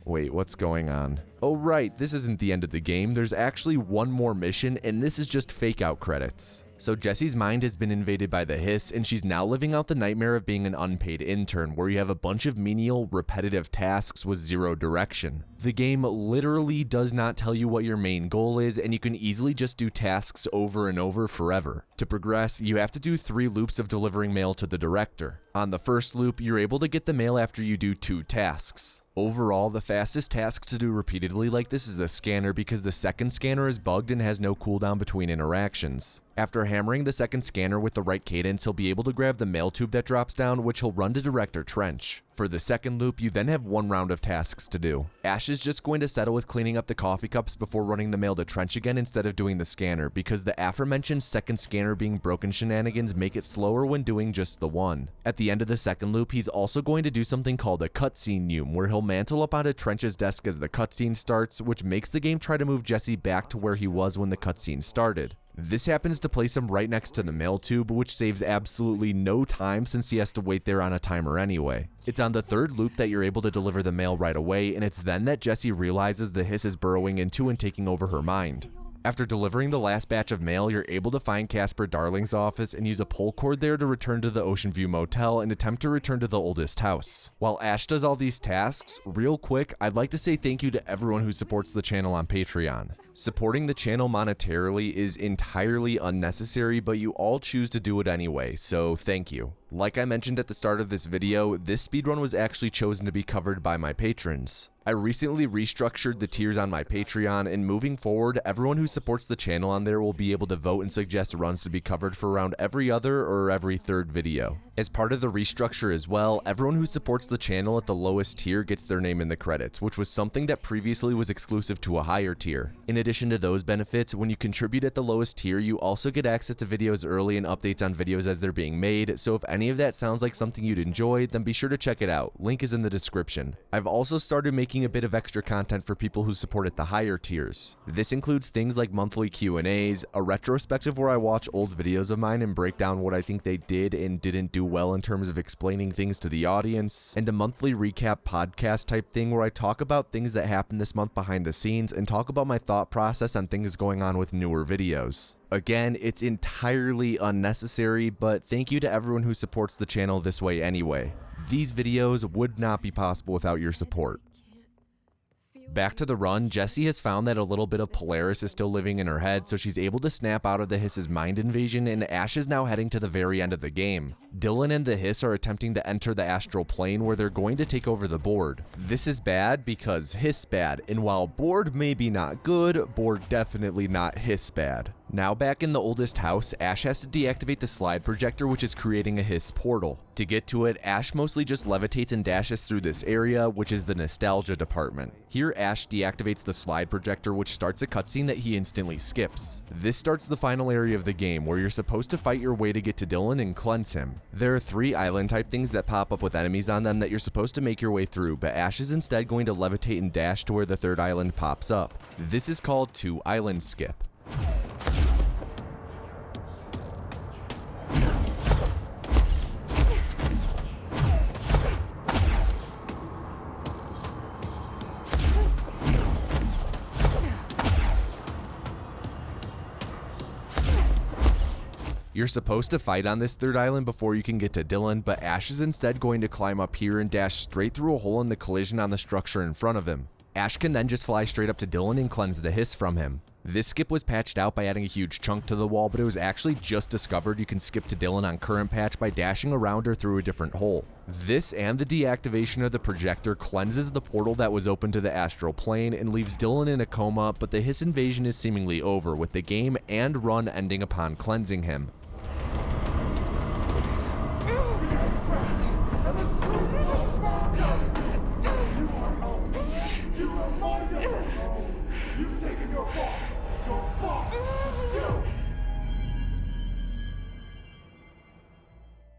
Wait, what's going on? Oh right, this isn't the end of the game. There's actually one more mission, and this is just fake out credits. So Jesse's mind has been invaded by the hiss, and she's now living out the nightmare of being an unpaid intern, where you have a bunch of menial, repetitive tasks with zero direction. The game literally does not tell you what your main goal is, and you can easily just do tasks over and over forever. To progress, you have to do 3 loops of delivering mail to the director. On the first loop, you're able to get the mail after you do 2 tasks. Overall, the fastest task to do repeatedly like this is the scanner, because the second scanner is bugged and has no cooldown between interactions. After hammering the second scanner with the right cadence, he'll be able to grab the mail tube that drops down, which he'll run to Director Trench. For the second loop, you then have 1 round of tasks to do. Ash is just going to settle with cleaning up the coffee cups before running the mail to Trench again instead of doing the scanner, because the aforementioned second scanner being broken shenanigans make it slower when doing just the one. At the end of the second loop, he's also going to do something called a cutscene Noom, where he'll mantle up onto Trench's desk as the cutscene starts, which makes the game try to move Jesse back to where he was when the cutscene started. This happens to place him right next to the mail tube, which saves absolutely no time since he has to wait there on a timer anyway. It's on the third loop that you're able to deliver the mail right away, and it's then that Jesse realizes the hiss is burrowing into and taking over her mind. After delivering the last batch of mail, you're able to find Casper Darling's office and use a pull cord there to return to the Ocean View Motel and attempt to return to the oldest house. While Ash does all these tasks, real quick, I'd like to say thank you to everyone who supports the channel on Patreon. Supporting the channel monetarily is entirely unnecessary, but you all choose to do it anyway, so thank you. Like I mentioned at the start of this video, this speedrun was actually chosen to be covered by my patrons. I recently restructured the tiers on my Patreon, and moving forward, everyone who supports the channel on there will be able to vote and suggest runs to be covered for around every other or every third video. As part of the restructure as well, everyone who supports the channel at the lowest tier gets their name in the credits, which was something that previously was exclusive to a higher tier. In addition to those benefits, when you contribute at the lowest tier, you also get access to videos early and updates on videos as they're being made, so if any of that sounds like something you'd enjoy, then be sure to check it out. Link is in the description. I've also started making a bit of extra content for people who support at the higher tiers. This includes things like monthly Q&As, a retrospective where I watch old videos of mine and break down what I think they did and didn't do well in terms of explaining things to the audience, and a monthly recap podcast type thing where I talk about things that happened this month behind the scenes and talk about my thought process on things going on with newer videos. Again, it's entirely unnecessary, but thank you to everyone who supports the channel this way anyway. These videos would not be possible without your support. Back to the run, Jessie has found that a little bit of Polaris is still living in her head, so she's able to snap out of the Hiss's mind invasion, and Ash is now heading to the very end of the game. Dylan and the Hiss are attempting to enter the astral plane where they're going to take over the board. This is bad because Hiss bad, and while board maybe not good, board definitely not Hiss bad. Now back in the oldest house, Ash has to deactivate the slide projector, which is creating a Hiss portal. To get to it, Ash mostly just levitates and dashes through this area, which is the nostalgia department. Here, Ash deactivates the slide projector, which starts a cutscene that he instantly skips. This starts the final area of the game, where you're supposed to fight your way to get to Dylan and cleanse him. There are 3 island type things that pop up with enemies on them that you're supposed to make your way through, but Ash is instead going to levitate and dash to where the 3rd island pops up. This is called 2 island skip. You're supposed to fight on this 3rd island before you can get to Dylan, but Ash is instead going to climb up here and dash straight through a hole in the collision on the structure in front of him. Ash can then just fly straight up to Dylan and cleanse the Hiss from him. This skip was patched out by adding a huge chunk to the wall, but it was actually just discovered you can skip to Dylan on current patch by dashing around or through a different hole. This and the deactivation of the projector cleanses the portal that was open to the astral plane and leaves Dylan in a coma, but the Hiss invasion is seemingly over, with the game and run ending upon cleansing him.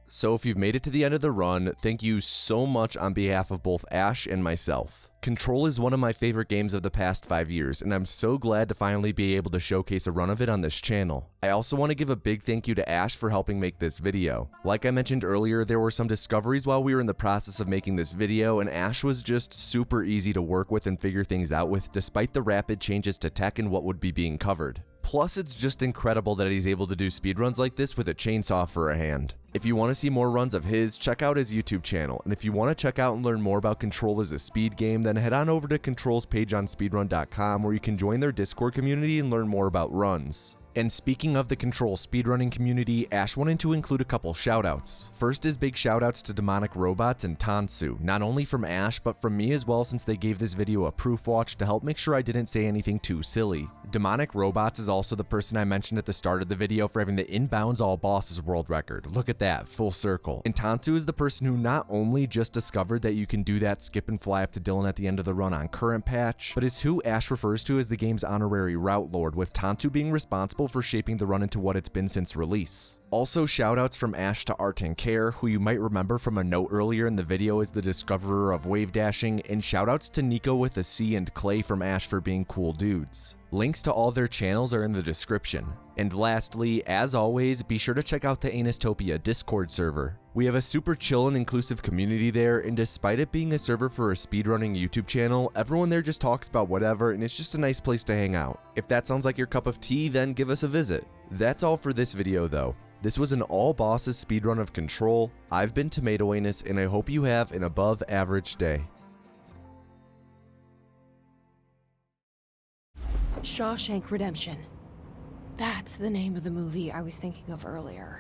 So if you've made it to the end of the run, thank you so much on behalf of both Ash and myself. Control is one of my favorite games of the past 5 years, and I'm so glad to finally be able to showcase a run of it on this channel. I also want to give a big thank you to Ash for helping make this video. Like I mentioned earlier, there were some discoveries while we were in the process of making this video, and Ash was just super easy to work with and figure things out with despite the rapid changes to tech and what would be being covered. Plus, it's just incredible that he's able to do speedruns like this with a chainsaw for a hand. If you want to see more runs of his, check out his YouTube channel, and if you want to check out and learn more about Control as a speed game, then head on over to Control's page on speedrun.com where you can join their Discord community and learn more about runs. And speaking of the Control speedrunning community, Ash wanted to include a couple shoutouts. First is big shoutouts to DemonicRobots and Tonsu, not only from Ash, but from me as well, since they gave this video a proof watch to help make sure I didn't say anything too silly. DemonicRobots is also the person I mentioned at the start of the video for having the inbounds all bosses world record. Look at that, full circle. And Tonsu is the person who not only just discovered that you can do that skip and fly up to Dylan at the end of the run on current patch, but is who Ash refers to as the game's honorary route lord, with Tonsu being responsible for shaping the run into what it's been since release. Also, shoutouts from Ash to Artan, Kaare, who you might remember from a note earlier in the video as the discoverer of wave dashing, and shoutouts to nicowithaC and Clay from Ash for being cool dudes. Links to all their channels are in the description. And lastly, as always, be sure to check out the Anistopia Discord server. We have a super chill and inclusive community there, and despite it being a server for a speedrunning YouTube channel, everyone there just talks about whatever, and it's just a nice place to hang out. If that sounds like your cup of tea, then give us a visit. That's all for this video though. This was an all bosses speedrun of Control. I've been tomatoanus, and I hope you have an above average day. Shawshank Redemption. That's the name of the movie I was thinking of earlier.